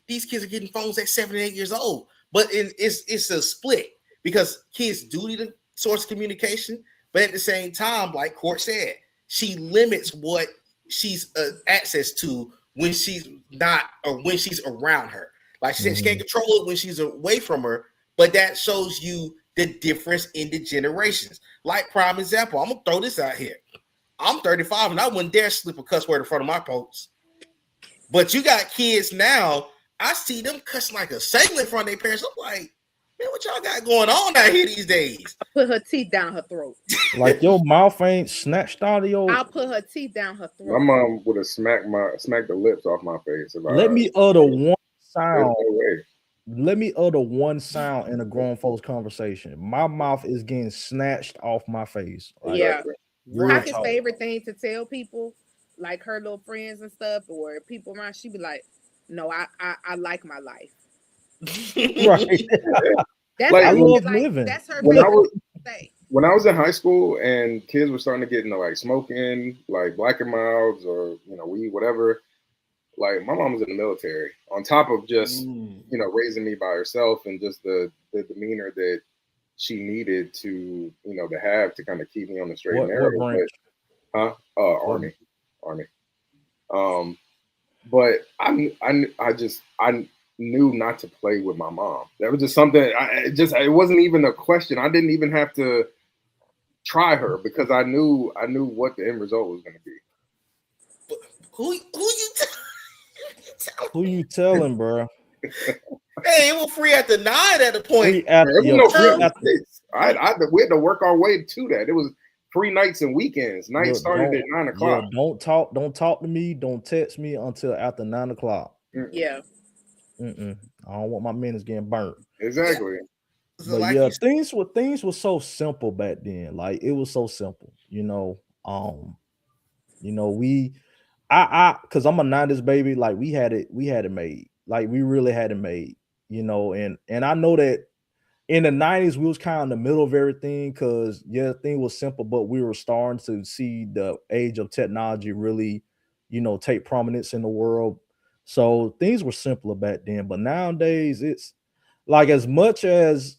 these kids are getting phones at 7 and 8 years old. But it's a split, because kids do need a source of communication, but at the same time, like Cort said, she limits what she's access to when she's not, or when she's around her. Like she said, she can't control it when she's away from her. But that shows you the difference in the generations. Like prime example, I'm gonna throw this out here. I'm 35 and I wouldn't dare slip a cuss word in front of my folks. But you got kids now, I see them cussing like a sailor in front of their parents. I'm like, man, what y'all got going on out here these days? I put her teeth down her throat. Like your mouth ain't snatched out of your. I'll put her teeth down her throat. My mom would have smacked the lips off my face. Let me utter one sound. Let me utter one sound in a grown folks conversation. My mouth is getting snatched off my face. Like, yeah. Pocket's favorite thing to tell people, like her little friends and stuff, or people around, she'd be like, no, I like my life. Right. That's like, I love living. That's her favorite thing. When I was in high school and kids were starting to get into like smoking, like Black and Milds or weed, whatever. Like my mom was in the military, on top of just raising me by herself and just the demeanor that she needed to to have to kind of keep me on the straight and narrow. Army. But I knew not to play with my mom. That was just something. It wasn't even a question. I didn't even have to try her because I knew what the end result was going to be. Who you telling, bro? Hey, it was free at the 9 at the point. We had to work our way to that. It was free nights and weekends. Night started at 9 o'clock. Yeah, don't talk to me. Don't text me until after 9 o'clock. Yeah. I don't want my minutes getting burnt. Exactly. But like things were so simple back then. Like it was so simple, because I'm a 90s baby. Like we had it made. Like we really had it made, and I know that in the 90s we was kind of in the middle of everything, because thing was simple, but we were starting to see the age of technology really, take prominence in the world. So things were simpler back then, but nowadays it's like as much as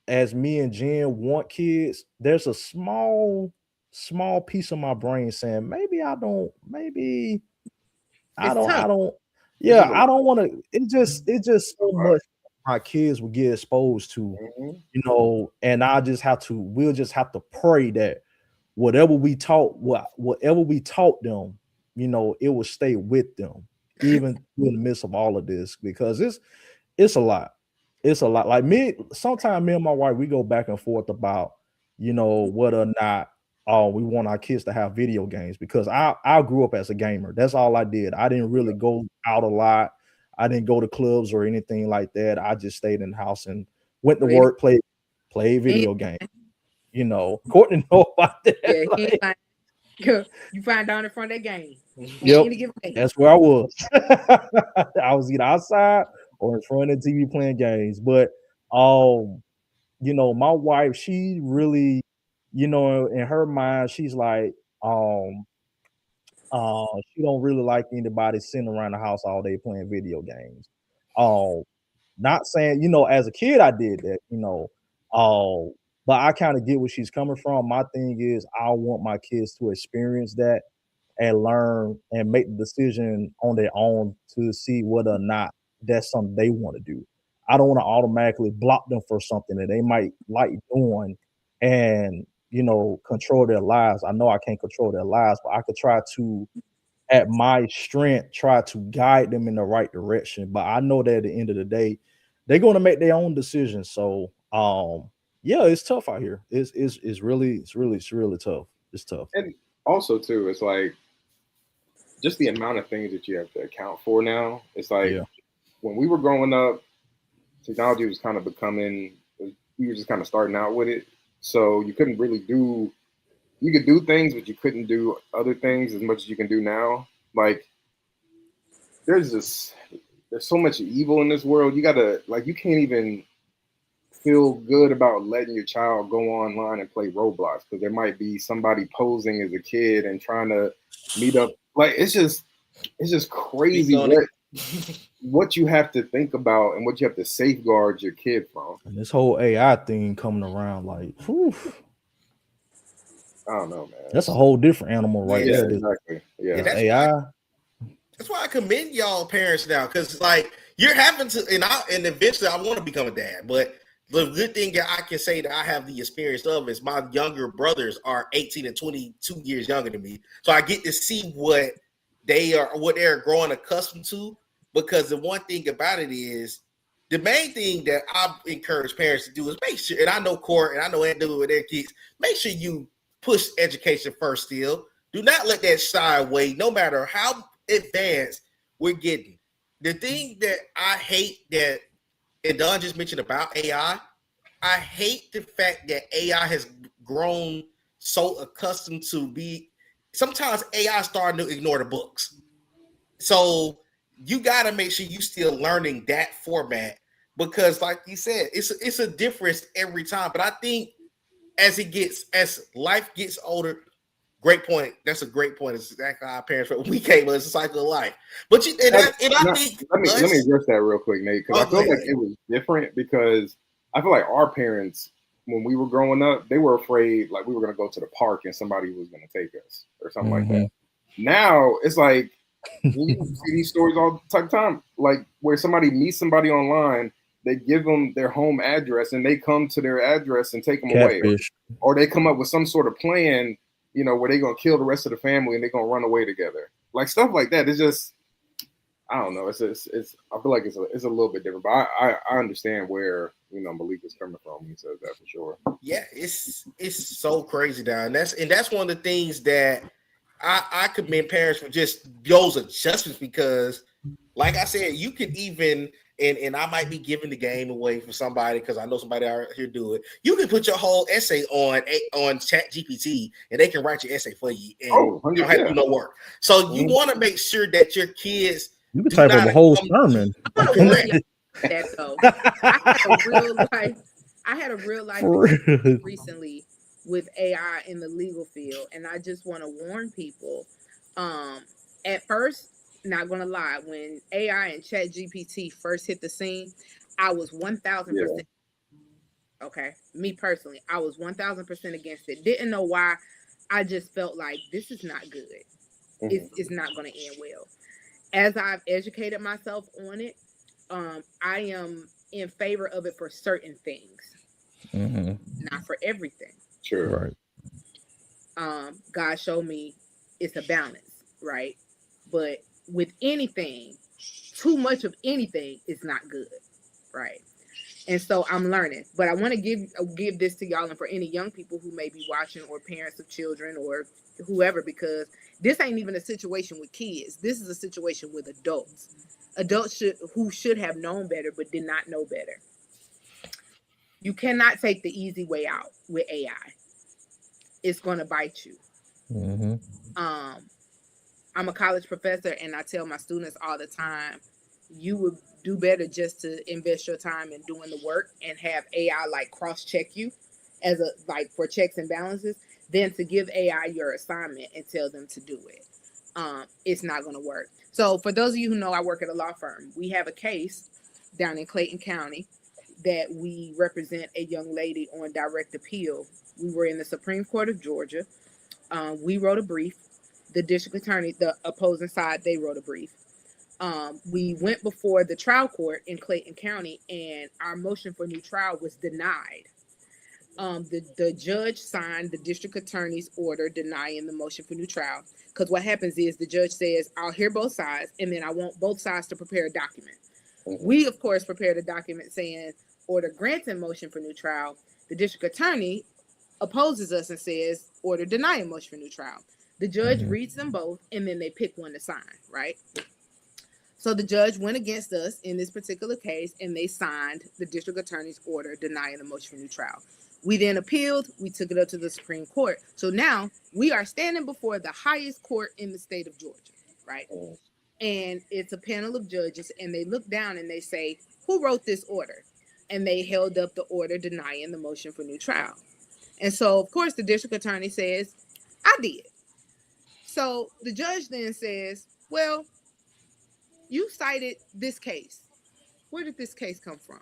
as me and Jen want kids, there's a small piece of my brain saying maybe I don't yeah, I don't want to. It's just so much my kids will get exposed to, you know, and we'll just have to pray that whatever we taught them, you know, it will stay with them, even in the midst of all of this, because it's a lot. It's a lot. Like sometimes me and my wife, we go back and forth about, you know, whether or not we want our kids to have video games, because I grew up as a gamer. That's all I did. I didn't really go out a lot. I didn't go to clubs or anything like that. I just stayed in the house and went to work, played video games. You know, Courtney know about that. Yeah, you find down in front of that game. Yep, that's where I was. I was either outside or in front of the TV playing games. But you know, my wife, she really, you know, in her mind, she's like, she don't really like anybody sitting around the house all day playing video games. Not saying, you know, as a kid I did that, you know, but I kind of get where she's coming from. My thing is I want my kids to experience that and learn and make the decision on their own to see whether or not that's something they want to do. I don't want to automatically block them for something that they might like doing and, you know, control their lives. I know I can't control their lives, but I could try to, at my strength, try to guide them in the right direction. But I know that at the end of the day, they're going to make their own decisions. So, yeah, it's tough out here. It's really tough. It's tough. And also too, it's like just the amount of things that you have to account for now. It's like when we were growing up, technology was kind of becoming, we were just kind of starting out with it. So you couldn't really you could do things, but you couldn't do other things as much as you can do now. Like there's so much evil in this world. You can't even feel good about letting your child go online and play Roblox because there might be somebody posing as a kid and trying to meet up. Like it's just crazy what you have to think about and what you have to safeguard your kid from. And this whole AI thing coming around, like, whew. I don't know, man. That's a whole different animal right there. Exactly. Yeah. That's AI. That's why I commend y'all parents now, because like you're having to, and eventually I want to become a dad, but the good thing that I can say that I have the experience of is my younger brothers are 18 and 22 years younger than me. So I get to see what they're growing accustomed to, because the one thing about it is the main thing that I encourage parents to do is make sure, and I know Cort and I know Aunt do with their kids, make sure you push education first still. Do not let that shy away, no matter how advanced we're getting. The thing that I hate that, and Don just mentioned about AI, I hate the fact that AI has grown so accustomed to be, sometimes AI is starting to ignore the books. So you got to make sure you still learning that format, because like you said, it's a difference every time. But I think as life gets older, great point. That's a great point. It's exactly how our parents were. We came, it's a cycle of life. But I think let me address that real quick, Nate, because I feel like it was different, because I feel like our parents, when we were growing up, they were afraid like we were going to go to the park and somebody was going to take us or something like that. Now it's like we see these stories all the time, like where somebody meets somebody online, they give them their home address and they come to their address and take them away, or they come up with some sort of plan, you know, where they're going to kill the rest of the family and they're going to run away together. Like stuff like that. It's just, I don't know. I feel like it's a little bit different, but I understand where, you know, Malik is coming from when he says that for sure. Yeah, it's so crazy now. And that's one of the things that I commend parents for just those adjustments, because like I said, you could even, and I might be giving the game away for somebody because I know somebody out here do it. You can put your whole essay on Chat GPT and they can write your essay for you, and you don't have to do no work. So you want to make sure that your kids, you can type up a whole sermon. I had a real life recently with AI in the legal field, and I just want to warn people. At first, not gonna lie, when AI and Chat GPT first hit the scene, I was 1000%. Okay, me personally, I was 1000% against it. Didn't know why. I just felt like this is not good. It's not going to end well. As I've educated myself on it, I am in favor of it for certain things, not for everything. Sure. Right. God showed me it's a balance, right? But with anything, too much of anything is not good, right? And so I'm learning, but I want to give this to y'all, and for any young people who may be watching, or parents of children, or whoever, because this ain't even a situation with kids. This is a situation with adults who should have known better but did not know better. You cannot take the easy way out with AI. It's going to bite you. I'm a college professor, and I tell my students all the time, you would do better just to invest your time in doing the work and have AI like cross-check you as for checks and balances, than to give AI your assignment and tell them to do it. It's not going to work. So for those of you who know, I work at a law firm. We have a case down in Clayton County that we represent a young lady on direct appeal. We were in the Supreme Court of Georgia. We wrote a brief. The district attorney, the opposing side, they wrote a brief. We went before the trial court in Clayton County, and our motion for new trial was denied. The judge signed the district attorney's order denying the motion for new trial, because what happens is the judge says, I'll hear both sides, and then I want both sides to prepare a document. We, of course, prepared a document saying order granting motion for new trial. The district attorney opposes us and says order denying motion for new trial. The judge reads them both, and then they pick one to sign, right? So the judge went against us in this particular case, and they signed the district attorney's order denying the motion for new trial. We then appealed. We took it up to the Supreme Court. So now we are standing before the highest court in the state of Georgia, right? And it's a panel of judges, and they look down and they say, who wrote this order? And they held up the order denying the motion for new trial. And so, of course, the district attorney says, I did. So the judge then says, well, you cited this case. Where did this case come from?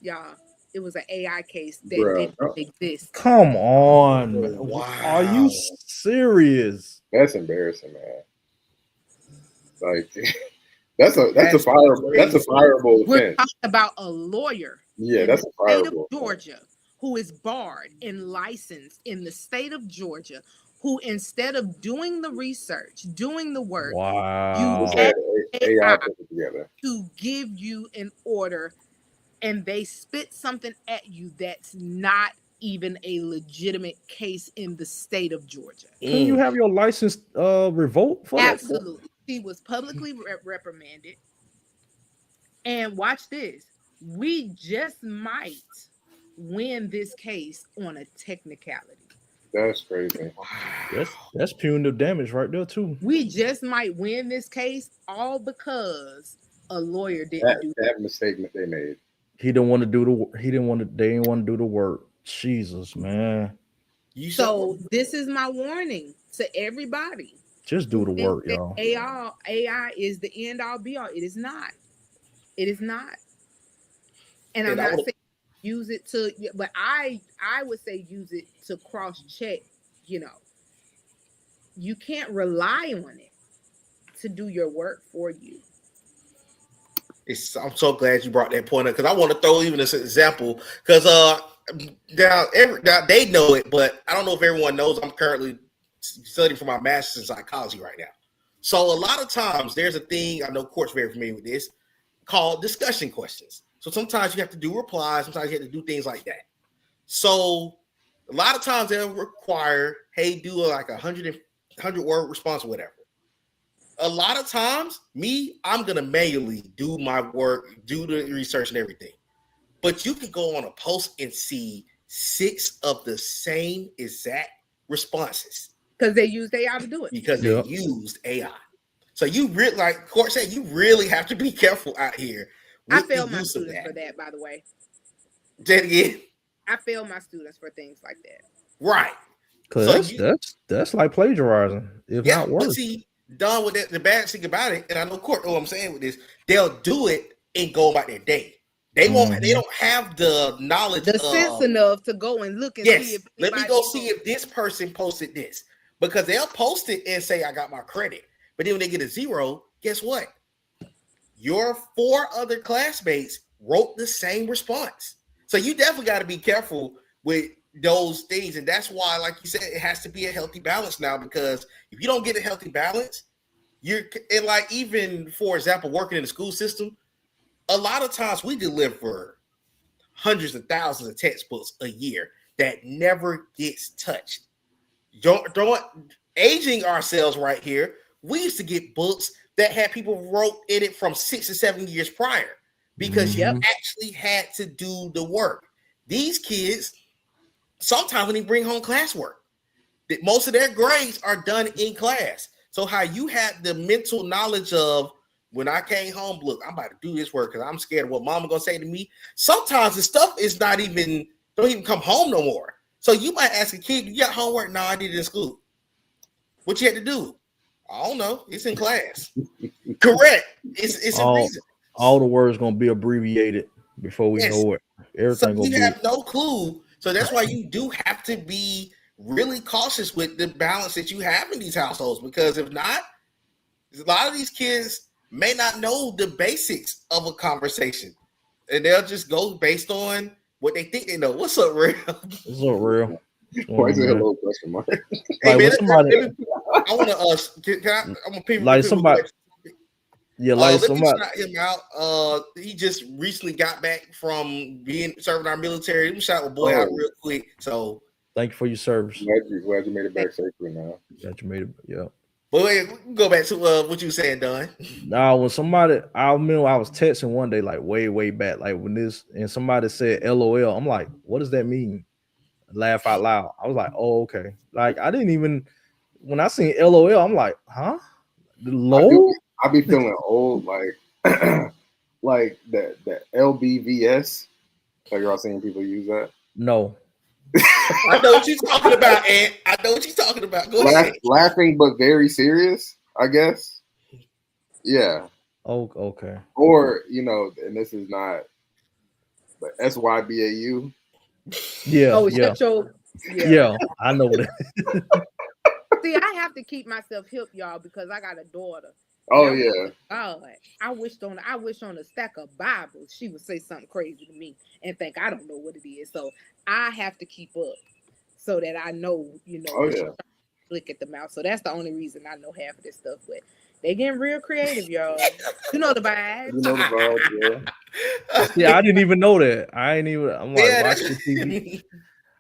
Y'all, it was an AI case that didn't exist. Come on. Wow. Are you serious? That's embarrassing, man. Like that's a fireable offense. We're talking about a lawyer. Yeah, that's a fireable. State of Georgia, who is barred and licensed in the state of Georgia, who instead of doing the research, doing the work, you had AI to give you an order, and they spit something at you that's not even a legitimate case in the state of Georgia. Can you have your license revoked for Absolutely. That? He was publicly reprimanded. And watch this. We just might win this case on a technicality. That's crazy. That's punitive damage right there too. We just might win this case all because a lawyer didn't do that mistake they made. He didn't want to do the. They didn't want to do the work. Jesus, man. So this is my warning to everybody. Just do the work, y'all. AI is the end all be all. It is not. It is not. And I'm not saying use it to, but I would say use it to cross check. You know, you can't rely on it to do your work for you. I'm so glad you brought that point up, because I want to throw even this example, because now they know it, but I don't know if everyone knows I'm currently studying for my master's in psychology right now. So a lot of times there's a thing, I know Cort's very familiar with this, called discussion questions. So sometimes you have to do replies, sometimes you have to do things like that. So a lot of times they'll require, hey, do like 100 word response or whatever. A lot of times, I'm going to manually do my work, do the research and everything. But you can go on a post and see 6 of the same exact responses. Because they used AI to do it. Because they used AI. So you really, like Cort said, you really have to be careful out here. I failed my students for that, by the way. Say it again. I failed my students for things like that. Right. Because that's like plagiarizing, if not worse. But see, done with that, the bad thing about it, and I know Cort know what I'm saying with this, they'll do it and go about their day. They won't. They don't have the knowledge, the sense enough to go and look and see. If let me go see if this person posted this, because they'll post it and say I got my credit, but then when they get a 0, guess what? Your 4 other classmates wrote the same response. So you definitely got to be careful with those things, and that's why, like you said, it has to be a healthy balance now. Because if you don't get a healthy balance, and like, even for example, working in the school system. A lot of times we deliver hundreds of thousands of textbooks a year that never gets touched. Don't aging ourselves right here. We used to get books that had people wrote in it from 6 or 7 years prior, because you actually had to do the work. These kids, sometimes when they bring home classwork, most of their grades are done in class. So how you had the mental knowledge of, when I came home, look, I'm about to do this work because I'm scared of what mama gonna say to me. Sometimes the stuff is don't even come home no more. So you might ask a kid, you got homework? No, I did it in school. What you had to do? I don't know. It's in class. Correct. It's a reason. All the words gonna be abbreviated before we know it. Everything so you have no clue. So that's why you do have to be really cautious with the balance that you have in these households, because if not, a lot of these kids may not know the basics of a conversation, and they'll just go based on what they think they know. What's up, Real? What's up, Real? Why is it a little question mark? Hey, man, I want to I'm gonna people like somebody. Yeah, like let me somebody. shout him out. He just recently got back from serving our military. Let me shout my boy out real quick. So thank you for your service. Glad you made it back safely now. Glad you made it. Yeah. But wait, we can go back to what you were saying, Don. Now, when somebody, I remember I was texting one day, like way back, like when this, and somebody said LOL. I'm like, what does that mean? Laugh out loud. I was like, oh, okay. Like, I didn't even, when I seen LOL, I'm like, huh? LOL? I be feeling old, like like that LBVS. Have y'all seen people use that? No. I know what you're talking about, Ant. I know what you're talking about. Go ahead. Laughing but very serious, I guess. Yeah. Oh, okay. Or, and this is not, but SYBAU. Yeah. Oh, yeah. Yeah, I know that. See, I have to keep myself hip, y'all, because I got a daughter. Oh, yeah. God, I wish on a stack of Bibles she would say something crazy to me and think I don't know what it is. So I have to keep up so that I know, flick at the mouth. So that's the only reason I know half of this stuff. But they getting real creative, y'all. You know the vibes. You know the vibes, yeah. Yeah, I didn't even know that. I'm like watching TV.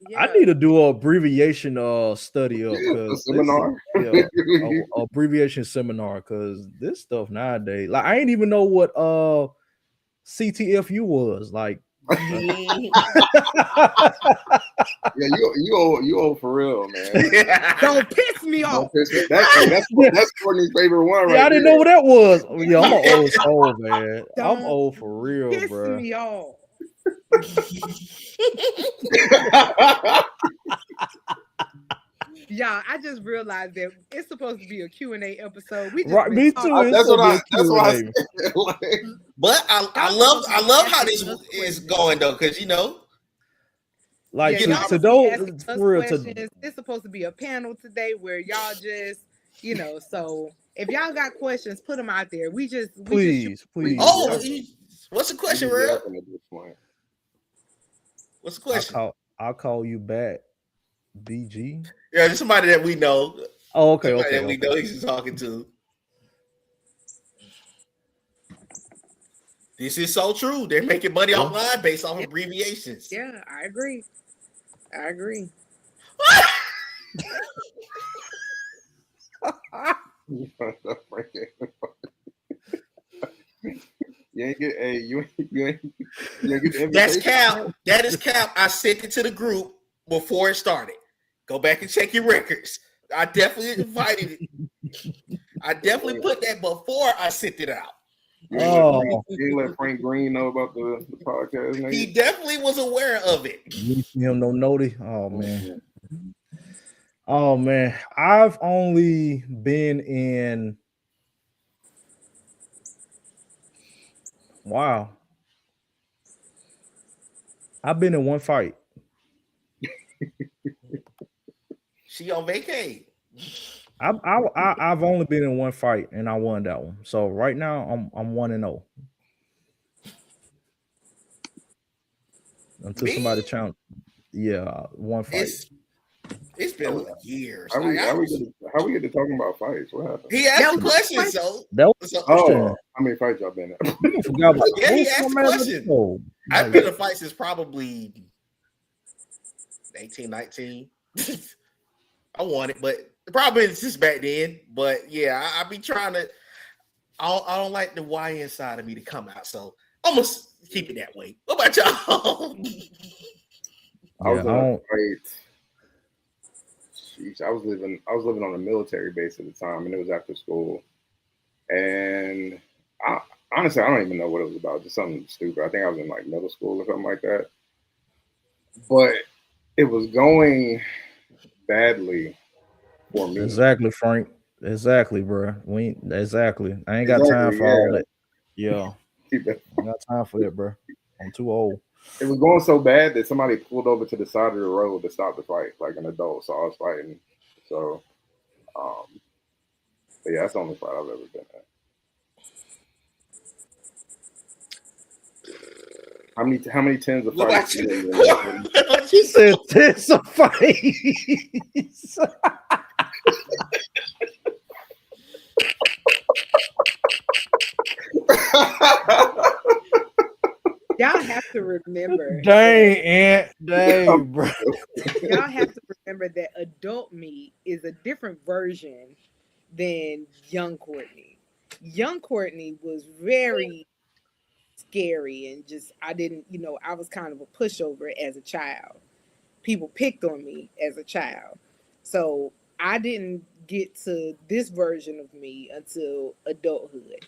Yeah. I need to do an abbreviation study up, because seminar. Abbreviation seminar, because this stuff nowadays, like, I ain't even know what CTFU was like. Yeah, you old for real, man. Don't piss me off. That's Courtney's favorite one, right? Yeah, I didn't know what that was. Yeah, I'm an old soul, man. I'm old for real, piss bro. Me off. Y'all, I just realized that it's supposed to be a Q&A episode. Me too. That's what I said. But I love how this is going, though, because like to those for real, it's supposed to be a panel today where y'all just so if y'all got questions, put them out there. Please. Oh, what's the question, Real? What's the question? I'll call you back, BG. Yeah, there's somebody that we know. Oh, okay. That we know he's talking to. This is so true. They're making money online based off abbreviations. Yeah, I agree. You ain't get the That's cap. That is cap. I sent it to the group before it started. Go back and check your records. I definitely invited it. I definitely put that before I sent it out. You let Frank Green know about the podcast, man? He definitely was aware of it. You see him no noti? Oh man. I've only been in I've been in one fight. She on vacay. I've only been in one fight and I won that one. So right now I'm 1-0. Until somebody challenge. Yeah, one fight. It's been years. How we get to talking about fights? What happened? He asked questions, so how many fights y'all been in? Yeah, he asked a question. I've been in fights since probably 18, 19. I won it, but probably since back then. But yeah, I be trying to. I don't like the YN side of me to come out, so I'm gonna keep it that way. What about y'all? I was in a fight. Jeez, I was living on a military base at the time, and it was after school. And honestly, I don't even know what it was about. Just something stupid. I think I was in like middle school or something like that. But it was going badly for me. Exactly, Frank. Exactly, bro. Exactly. I ain't got time for all that. Yeah. I ain't got time for that, bro. I'm too old. It was going so bad that somebody pulled over to the side of the road to stop the fight, like an adult. So I was fighting. So, but yeah, that's the only fight I've ever been at. How many tens of fights? She said tens of fights. Y'all have to remember. Dang, bro. Y'all have to remember that adult me is a different version than young Courtney. Young Courtney was very scary and just, I was kind of a pushover as a child. People picked on me as a child. So I didn't get to this version of me until adulthood.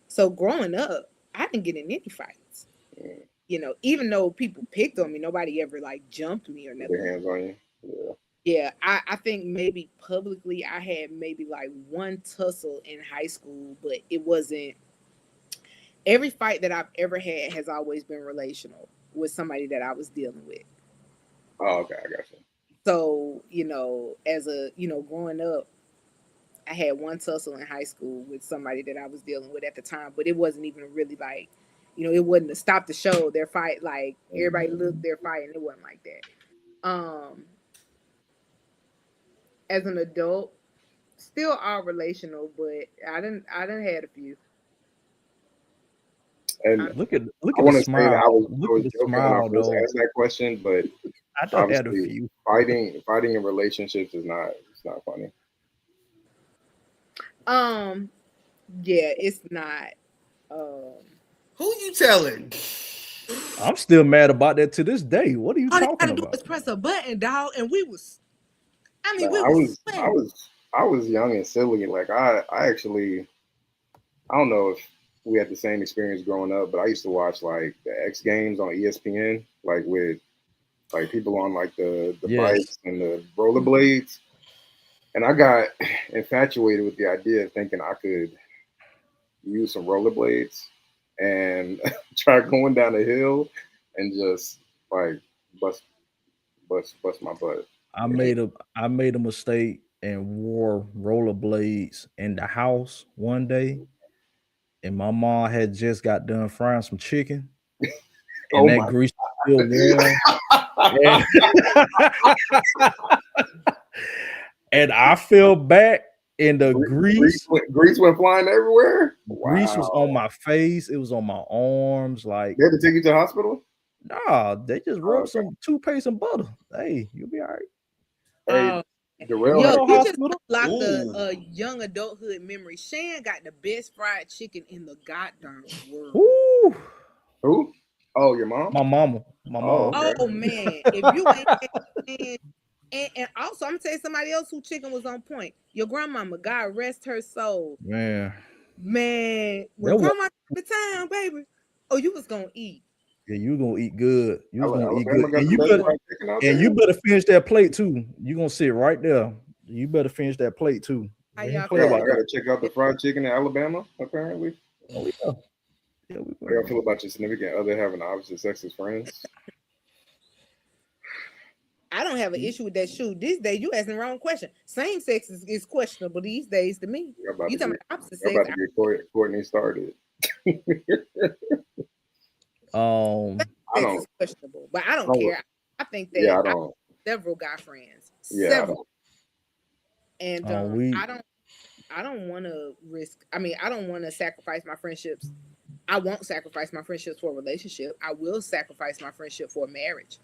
So growing up, I didn't get in any fights. Even though people picked on me, nobody ever like jumped me or nothing. Their hands on you. Yeah, I think maybe publicly I had maybe like one tussle in high school, but it wasn't. Every fight that I've ever had has always been relational with somebody that I was dealing with. Oh, okay, I got you. So, growing up, I had one tussle in high school with somebody that I was dealing with at the time, but it wasn't even really like, it wasn't to stop the show, their fight, like everybody looked their fight, and it wasn't like that. As an adult, still all relational, but I didn't had a few. And look at I want the to say smile. that I was Look joking when I first asked that question, but I don't had a few. Fighting in relationships is not funny. Yeah, it's not. Who you telling? I'm still mad about that to this day. What are you talking about? All they gotta do is press a button, dog, and we was. I mean, I was young and silly. Like I actually, I don't know if we had the same experience growing up, but I used to watch like the X Games on ESPN, like with like people on like the bikes and the rollerblades. And I got infatuated with the idea of thinking I could use some rollerblades and try going down a hill and just like bust my butt. I made a mistake and wore rollerblades in the house one day, and my mom had just got done frying some chicken, and that grease was still warm. And I fell back, and the grease went flying everywhere. Grease was on my face. It was on my arms. Like they had to take you to the hospital. Nah, they just rubbed some toothpaste and butter. Hey, you'll be all right. Hey, you just locked a young adulthood memory. Shan got the best fried chicken in the goddamn world. Ooh. Who? Oh, your mom? My mama. Oh, okay. Man, if you ain't and also I'm gonna tell you somebody else who chicken was on point. Your grandmama, God rest her soul. Man, when grandma took the time, baby, you was gonna eat. Yeah, you were gonna eat good. You was gonna eat good. And you better finish that plate too. You gonna sit right there. You better finish that plate too. I gotta check out the fried chicken in Alabama, apparently. Oh, yeah. How y'all feel about your significant other having the opposite sex as friends? I don't have an issue with that. Shoot, these days you asking the wrong question. Same sex is questionable these days to me. You talking about opposite sex? I'm about to get Courtney started. I don't. Is questionable, but I don't care. I think that I have several guy friends. Yeah, several. And I don't want to risk. I mean, I don't want to sacrifice my friendships. I won't sacrifice my friendships for a relationship. I will sacrifice my friendship for a marriage.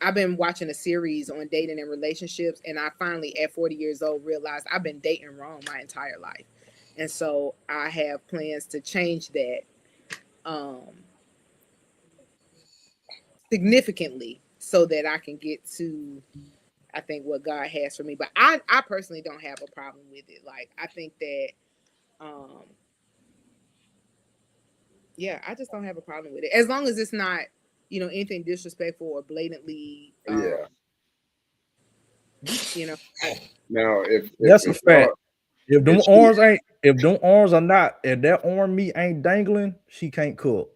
I've been watching a series on dating and relationships, and I finally, at 40 years old, realized I've been dating wrong my entire life. And so I have plans to change that significantly so that I can get to, I think, what God has for me. But I personally don't have a problem with it. Like, I think that, I just don't have a problem with it. As long as it's not, anything disrespectful or blatantly, now, if that's a fact. If them arms are not, if that arm meat ain't dangling, she can't cook.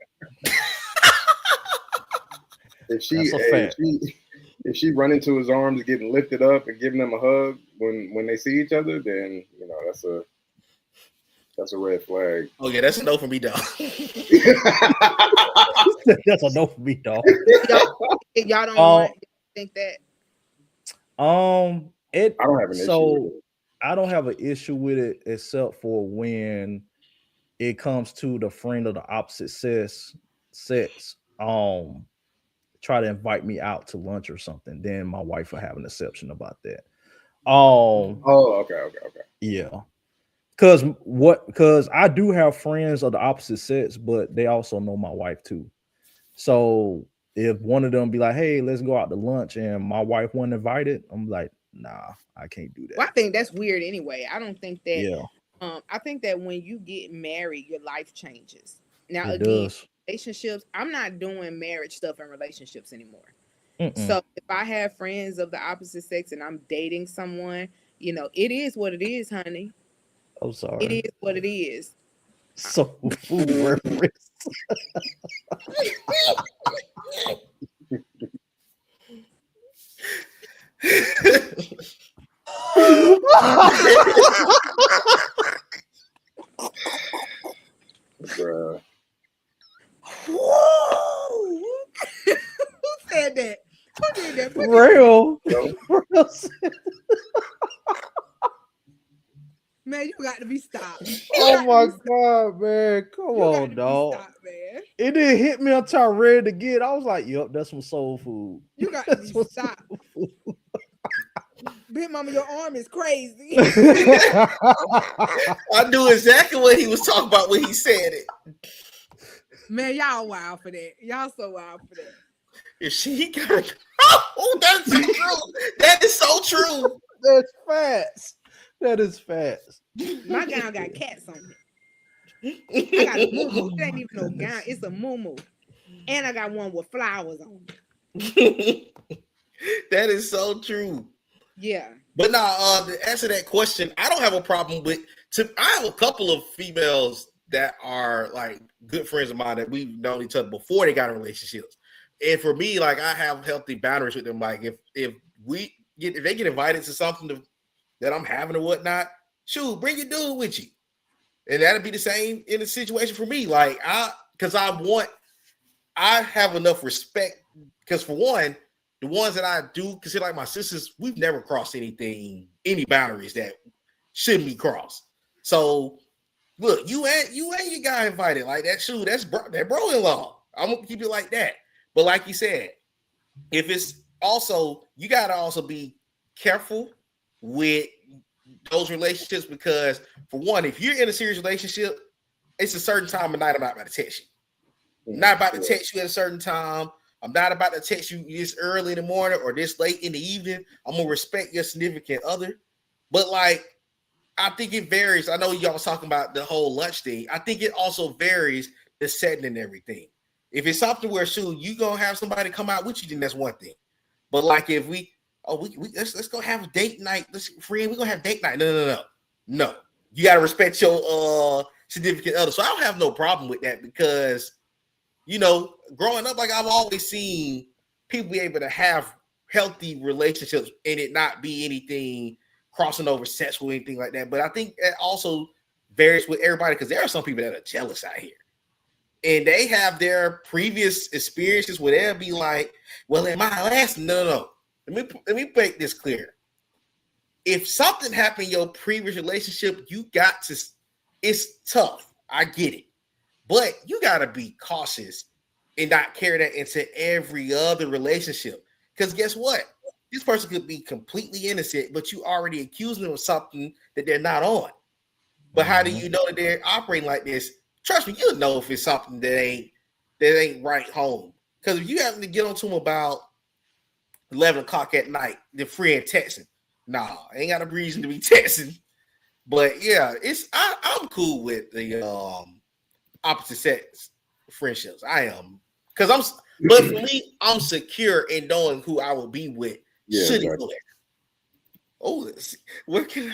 If she run into his arms, getting lifted up and giving him a hug when they see each other, then that's a red flag. Oh yeah, that's a no for me, dog. That's a no for me, dog. Y'all don't think that? I don't have an issue with it. I don't have an issue with it except for when it comes to the friend of the opposite sex try to invite me out to lunch or something. Then my wife will have an exception about that. Okay. Yeah. Because I do have friends of the opposite sex, but they also know my wife too. So if one of them be like, hey, let's go out to lunch, and my wife wasn't invited, I'm like, nah, I can't do that. Well, I think that's weird anyway. I don't think that. Yeah. I think that when you get married, your life changes. Now, It again, does. relationships, I'm not doing marriage stuff in relationships anymore. Mm-mm. So if I have friends of the opposite sex and I'm dating someone, it is what it is, honey. I'm sorry. It is what it is. So food reference. Bruh. Whoa! Who said that? Who did that? Real. Man, you got to be stopped. Oh my God, man. Come on, dog. Stopped, man. It didn't hit me until I read it again. I was like, yep, that's some soul food. You got to be stopped. Big mama, your arm is crazy. I knew exactly what he was talking about when he said it. Man, y'all wild for that. Y'all so wild for that. If she got that's so true. That is so true. That's fast. That is fast. My gown got cats on it. I got a moo-moo. It ain't even no gown. It's a moo-moo. And I got one with flowers on it. That is so true. Yeah. But now, to answer that question, I don't have a problem with. I have a couple of females that are like good friends of mine that we've known each other before they got in relationships. And for me, like, I have healthy boundaries with them. Like, if they get invited to something that I'm having or whatnot, shoot, bring your dude with you. And that'll be the same in the situation for me. Like, I have enough respect because, for one, the ones that I do consider like my sisters, we've never crossed any boundaries that shouldn't be crossed. So, look, you ain't your guy invited like that. Shoot, that's bro-in-law. I'm gonna keep it like that. But like you said, if it's also, you gotta also be careful with those relationships because, for one, if you're in a serious relationship, it's a certain time of night I'm not about to text you. I'm not about to text you at a certain time. I'm not about to text you this early in the morning or this late in the evening. I'm gonna respect your significant other. But like, I think it varies. I know y'all was talking about the whole lunch thing. I think it also varies the setting and everything. If it's something where, shoot, you gonna have somebody come out with you, then that's one thing. But like, if let's go have a date night. We're gonna have date night. No. You gotta respect your significant other. So I don't have no problem with that because, growing up, like, I've always seen people be able to have healthy relationships and it not be anything crossing over sexual or anything like that. But I think it also varies with everybody because there are some people that are jealous out here. And they have their previous experiences where they'll be like, well, in my last, no. Let me make this clear. If something happened in your previous relationship, you got to, it's tough. I get it. But you got to be cautious and not carry that into every other relationship. Because guess what? This person could be completely innocent, but you already accusing them of something that they're not on. But how do you know that they're operating like this? Trust me, you'll know if it's something that ain't right home. Because if you happen to get onto them about 11 o'clock at night, they're free and texting. Nah, ain't got a reason to be texting. But yeah, I'm cool with the opposite sex friendships. I am. But for me, I'm secure in knowing who I will be with. Yeah, should it go there. Oh, let's see. What can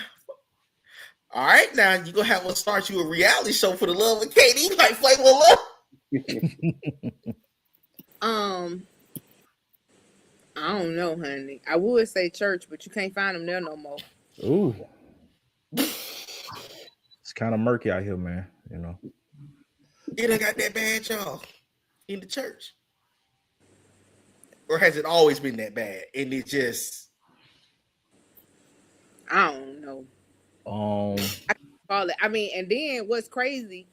all right, now you're gonna have to start you a reality show for the love of Katie. You might play with love. I don't know, honey. I would say church, but you can't find them there no more. Ooh. It's kind of murky out here, man. You know. You done got that bad, y'all, in the church. Or has it always been that bad? And it just I don't know. I call it. I mean, and then what's crazy,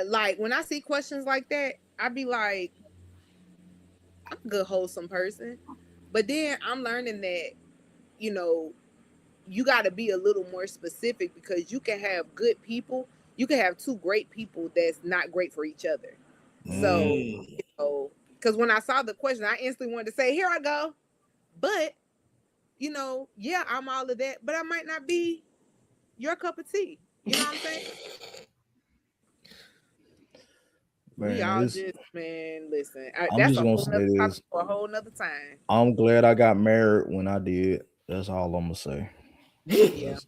like when I see questions like that, I be like, I'm a good, wholesome person. But then I'm learning that, you know, you got to be a little more specific because you can have good people. You can have two great people that's not great for each other. So, you know, because when I saw the question, I instantly wanted to say, here I go. But, you know, yeah, I'm all of that, but I might not be your cup of tea. You know what I'm saying? Man, we all just, man, listen. I'm that's just gonna say this for a whole nother time. I'm glad I got married when I did. That's all I'm gonna say. Yeah.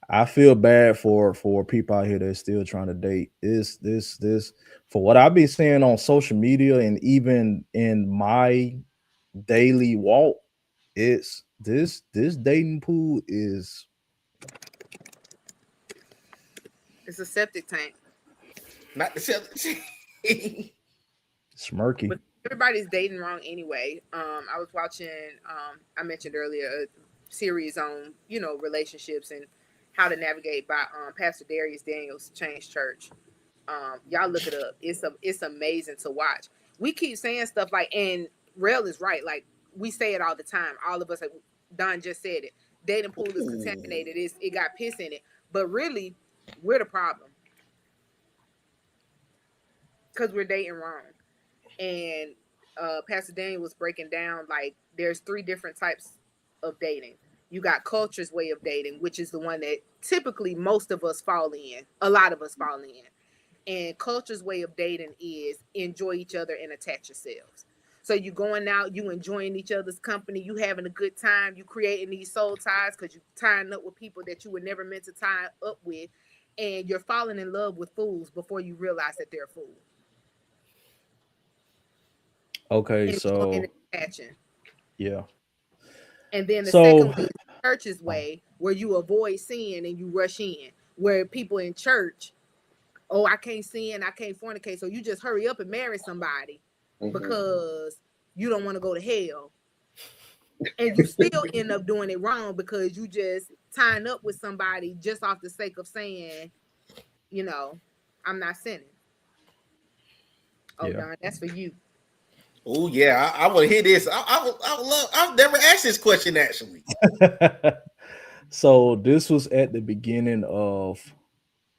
I feel bad for people out here that's still trying to date. This for what I've been seeing on social media and even in my daily walk, it's this dating pool is it's a septic tank. Not the septic tank. It's murky. But everybody's dating wrong anyway. I was watching I mentioned earlier a series on, you know, relationships and how to navigate by Pastor Darius Daniels' Change Church. Y'all look it up. It's amazing to watch. We keep saying stuff like, and Rel is right. Like we say it all the time. All of us, like Don just said it. Dating pool is contaminated. It got piss in it. But really, we're the problem because we're dating wrong. And Pastor Daniel was breaking down like there's 3 different types of dating. You got culture's way of dating, which is the one that typically most of us fall in. A lot of us fall in. And culture's way of dating is enjoy each other and attach yourselves. So you going out, you enjoying each other's company, you having a good time, you creating these soul ties because you tying up with people that you were never meant to tie up with, and you're falling in love with fools before you realize that they're fools. Okay, and so yeah. And then the second way is the church's way, where you avoid sin and you rush in. Where people in church, oh, I can't sin, I can't fornicate, so you just hurry up and marry somebody because you don't want to go to hell. And you still end up doing it wrong because you just tying up with somebody just off the sake of saying, you know, I'm not sinning. Oh, darn, that's for you. Oh yeah, I want to hear this. I've never asked this question actually. So this was at the beginning of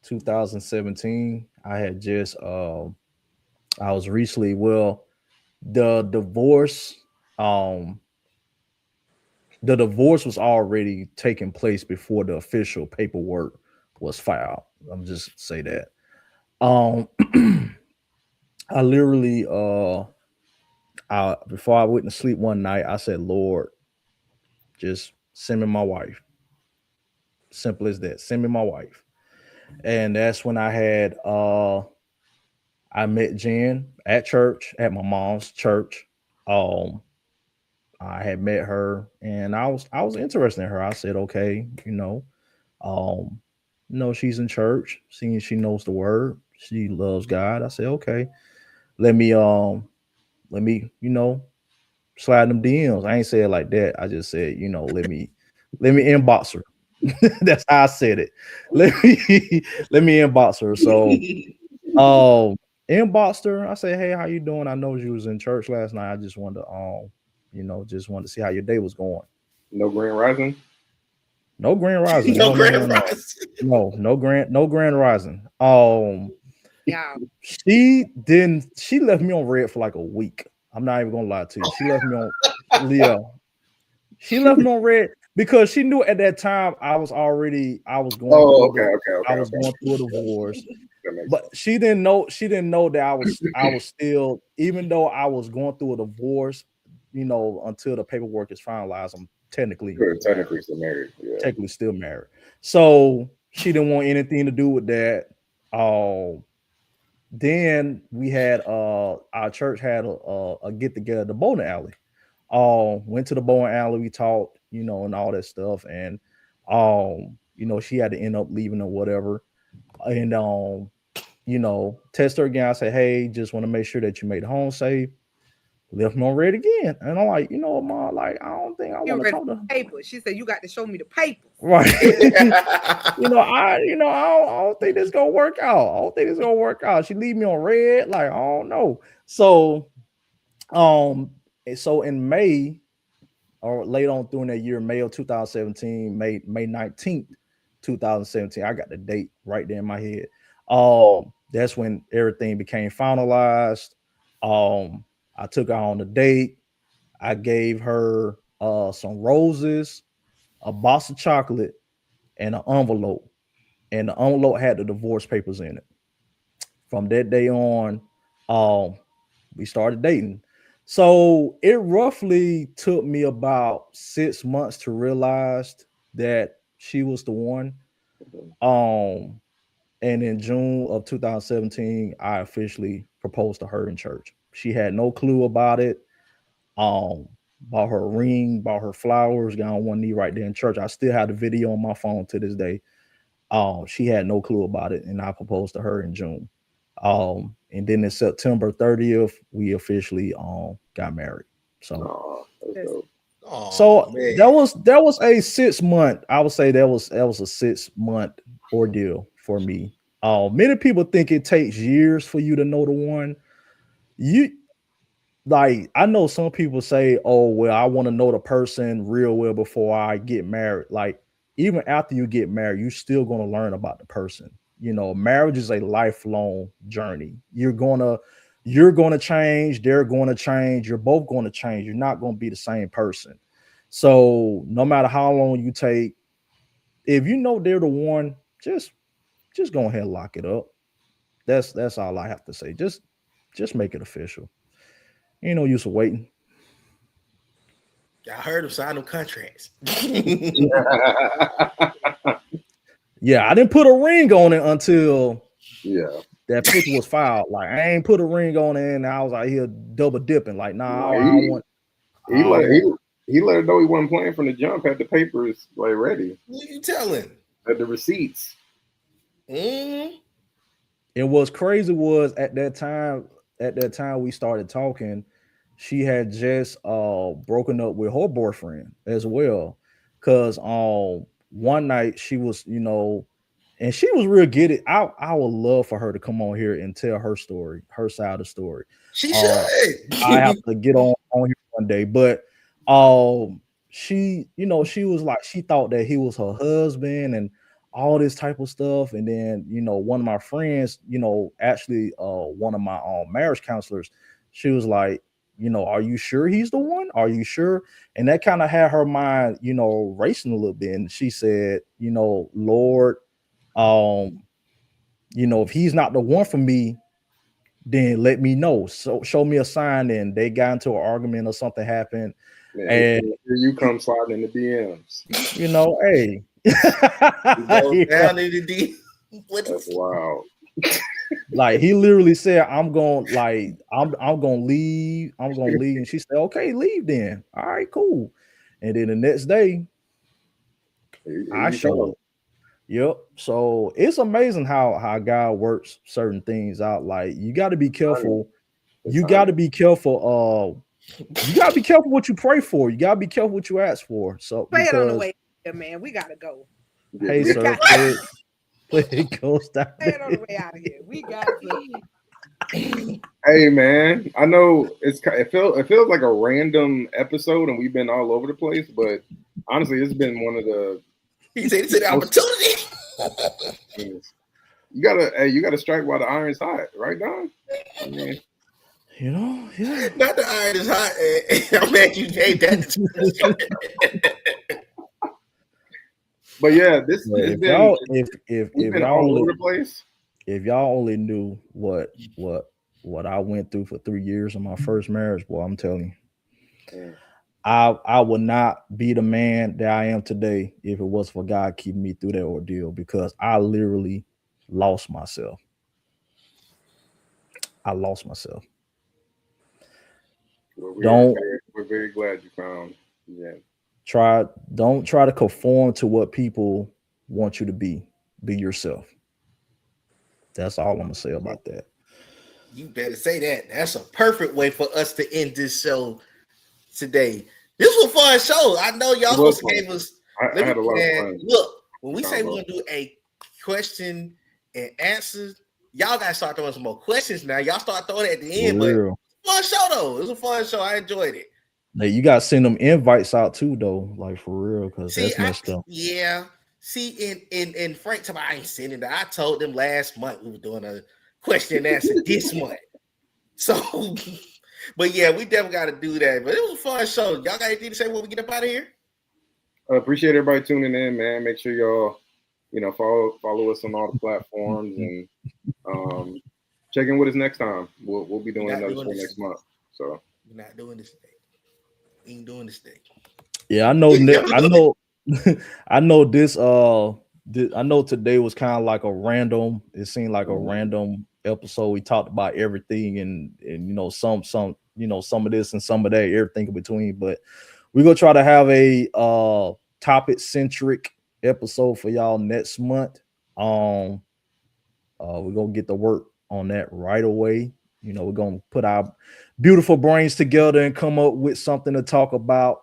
2017. I had just I was recently the divorce was already taking place before the official paperwork was filed. I'm just say that. I literally before I went to sleep one night, I said, Lord, just send me my wife. Simple as that. Send me my wife. And that's when I had I met Jen at church, at my mom's church. I had met her, and I was interested in her. I said, okay, she's in church, seeing she knows the word, she loves God. I said, okay, let me slide them DMs. I ain't say it like that. I just said, let me inbox her. That's how I said it. Let me inbox her. So inboxed her. I said, hey, how you doing? I know you was in church last night. I just wanted to just wanted to see how your day was going. No Grand Rising? No Grand Rising. No Grand Rising. No Grand Rising. Yeah. She left me on red for like a week. I'm not even gonna lie to you. She left me on Leo. She left me on red because she knew at that time I was going through a divorce. But she didn't know that I was still, even though I was going through a divorce, until the paperwork is finalized, I'm technically still married. Yeah. Technically still married. So she didn't want anything to do with that. Then we had our church had a get together at the bowling alley. Went to the bowling alley, we talked, and all that stuff, and she had to end up leaving or whatever. And text her again. I said, hey, just want to make sure that you made it home safe. Left me on red again. And I'm like, Mom, like, I don't think I want to talk to her. Paper. She said, you got to show me the papers. Right. I don't think this gonna work out. She leave me on red. Like, I don't know. So in May, or late on during that year, May of 2017, May 19th, 2017, I got the date right there in my head. That's when everything became finalized. I took her on a date. I gave her some roses, a box of chocolate, and an envelope. And the envelope had the divorce papers in it. From that day on, we started dating. So it roughly took me about 6 months to realize that she was the one. And in June of 2017, I officially proposed to her in church. She had no clue about it. Bought her a ring, bought her flowers, got on one knee right there in church. I still have the video on my phone to this day. She had no clue about it, and I proposed to her in June. And then in September 30th, we officially got married. So, man. that was a 6 month. I would say that was a 6 month ordeal for me. Many people think it takes years for you to know the one. I know some people say, oh, well, I want to know the person real well before I get married. Like, even after you get married, you're still going to learn about the person. Marriage is a lifelong journey. You're going to change. They're going to change. You're both going to change. You're not going to be the same person. So no matter how long you take, if you know they're the one, just go ahead and lock it up. That's all I have to say. Just make it official. Ain't no use of waiting. I heard him sign them contracts. Yeah, I didn't put a ring on it until that picture was filed. Like, I ain't put a ring on it, and I was out here double dipping. Like, nah, I don't want. He let her know he wasn't playing from the jump. Had the papers like ready. What you telling? Had the receipts. And what's crazy was at that time we started talking, she had just broken up with her boyfriend as well. Cause one night she was, and she was real get it. I would love for her to come on here and tell her story, her side of the story. She should. I have to get on here one day, but she was like, she thought that he was her husband and all this type of stuff. And then, one of my friends, actually one of my marriage counselors, she was like, are you sure he's the one? Are you sure? And that kind of had her mind, racing a little bit. And she said, Lord, if he's not the one for me, then let me know. So show me a sign. And they got into an argument or something happened. Man, and here you come sliding in the DMs. Hey. Down in the DM. That's wild. Like he literally said, I'm gonna leave. And she said, okay, leave then. All right, cool. And then the next day, I showed up. Yep. So it's amazing how God works certain things out. Like you got to be careful. You got to be careful. You got to be careful what you pray for. You got to be careful what you ask for. So play it on the way here, man. We gotta go. Hey, sir. Play it goes down. Play it on the way out of here. We got to. Hey man, I know it feels like a random episode and we've been all over the place, but honestly, it's been one of the. He said it's an opportunity. You gotta strike while the iron's hot, right, Don? I mean, you know, yeah. Not the iron is hot. I'm glad you gave that. But yeah, this if y'all all over the place. If y'all only knew what I went through for 3 years of my first marriage, boy, I'm telling you, I would not be the man that I am today if it was for God keeping me through that ordeal, because I literally lost myself. We're very glad you found. Yeah. Don't try to conform to what people want you to be. Be yourself. That's all I'm gonna say about that. You better say that. That's a perfect way for us to end this show today. This was a fun show. I know y'all supposed to give us. I had a lot of fun. Look, when we say we're gonna do a question and answers, y'all gotta start throwing some more questions now. Y'all start throwing it at the end, but fun show though. It was a fun show. I enjoyed it. Now you gotta send them invites out too, though, like for real, because that's messed up. Yeah. See, in Frank, I ain't sending that. I told them last month we were doing a question and answer this month. So, but yeah, we definitely got to do that. But it was a fun show. Y'all got anything to say when we get up out of here? I appreciate everybody tuning in, man. Make sure y'all, follow us on all the platforms and check in with us next time. We'll be doing another show next month. So we're not doing this thing. We ain't doing this thing. Yeah, I know. I know this. I know today was kind of like a random. It seemed like a random episode. We talked about everything and some of this and some of that, everything in between. But we're gonna try to have a topic centric episode for y'all next month. We're gonna get to work on that right away. We're gonna put our beautiful brains together and come up with something to talk about.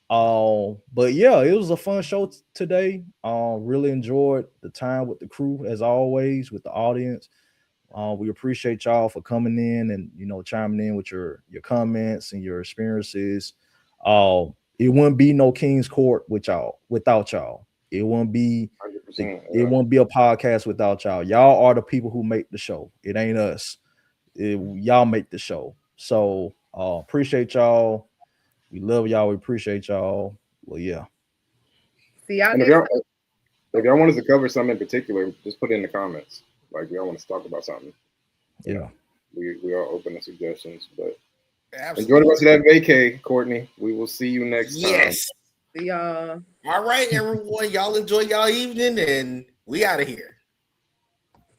But yeah, it was a fun show today. Really enjoyed the time with the crew as always, with the audience. We appreciate y'all for coming in and chiming in with your comments and your experiences. It wouldn't be no Kings Cort without y'all. It won't be it won't be a podcast without y'all. Y'all are the people who make the show. It ain't us. Y'all make the show. So appreciate y'all. We love y'all. We appreciate y'all. Well, yeah. See y'all. And if y'all want us to cover something in particular, just put it in the comments. Like y'all want us to talk about something. Yeah. We are open to suggestions. But absolutely. Enjoy the rest of that vacay, Courtney. We will see you next time. See y'all. All right, everyone. Y'all enjoy y'all evening, and we out of here.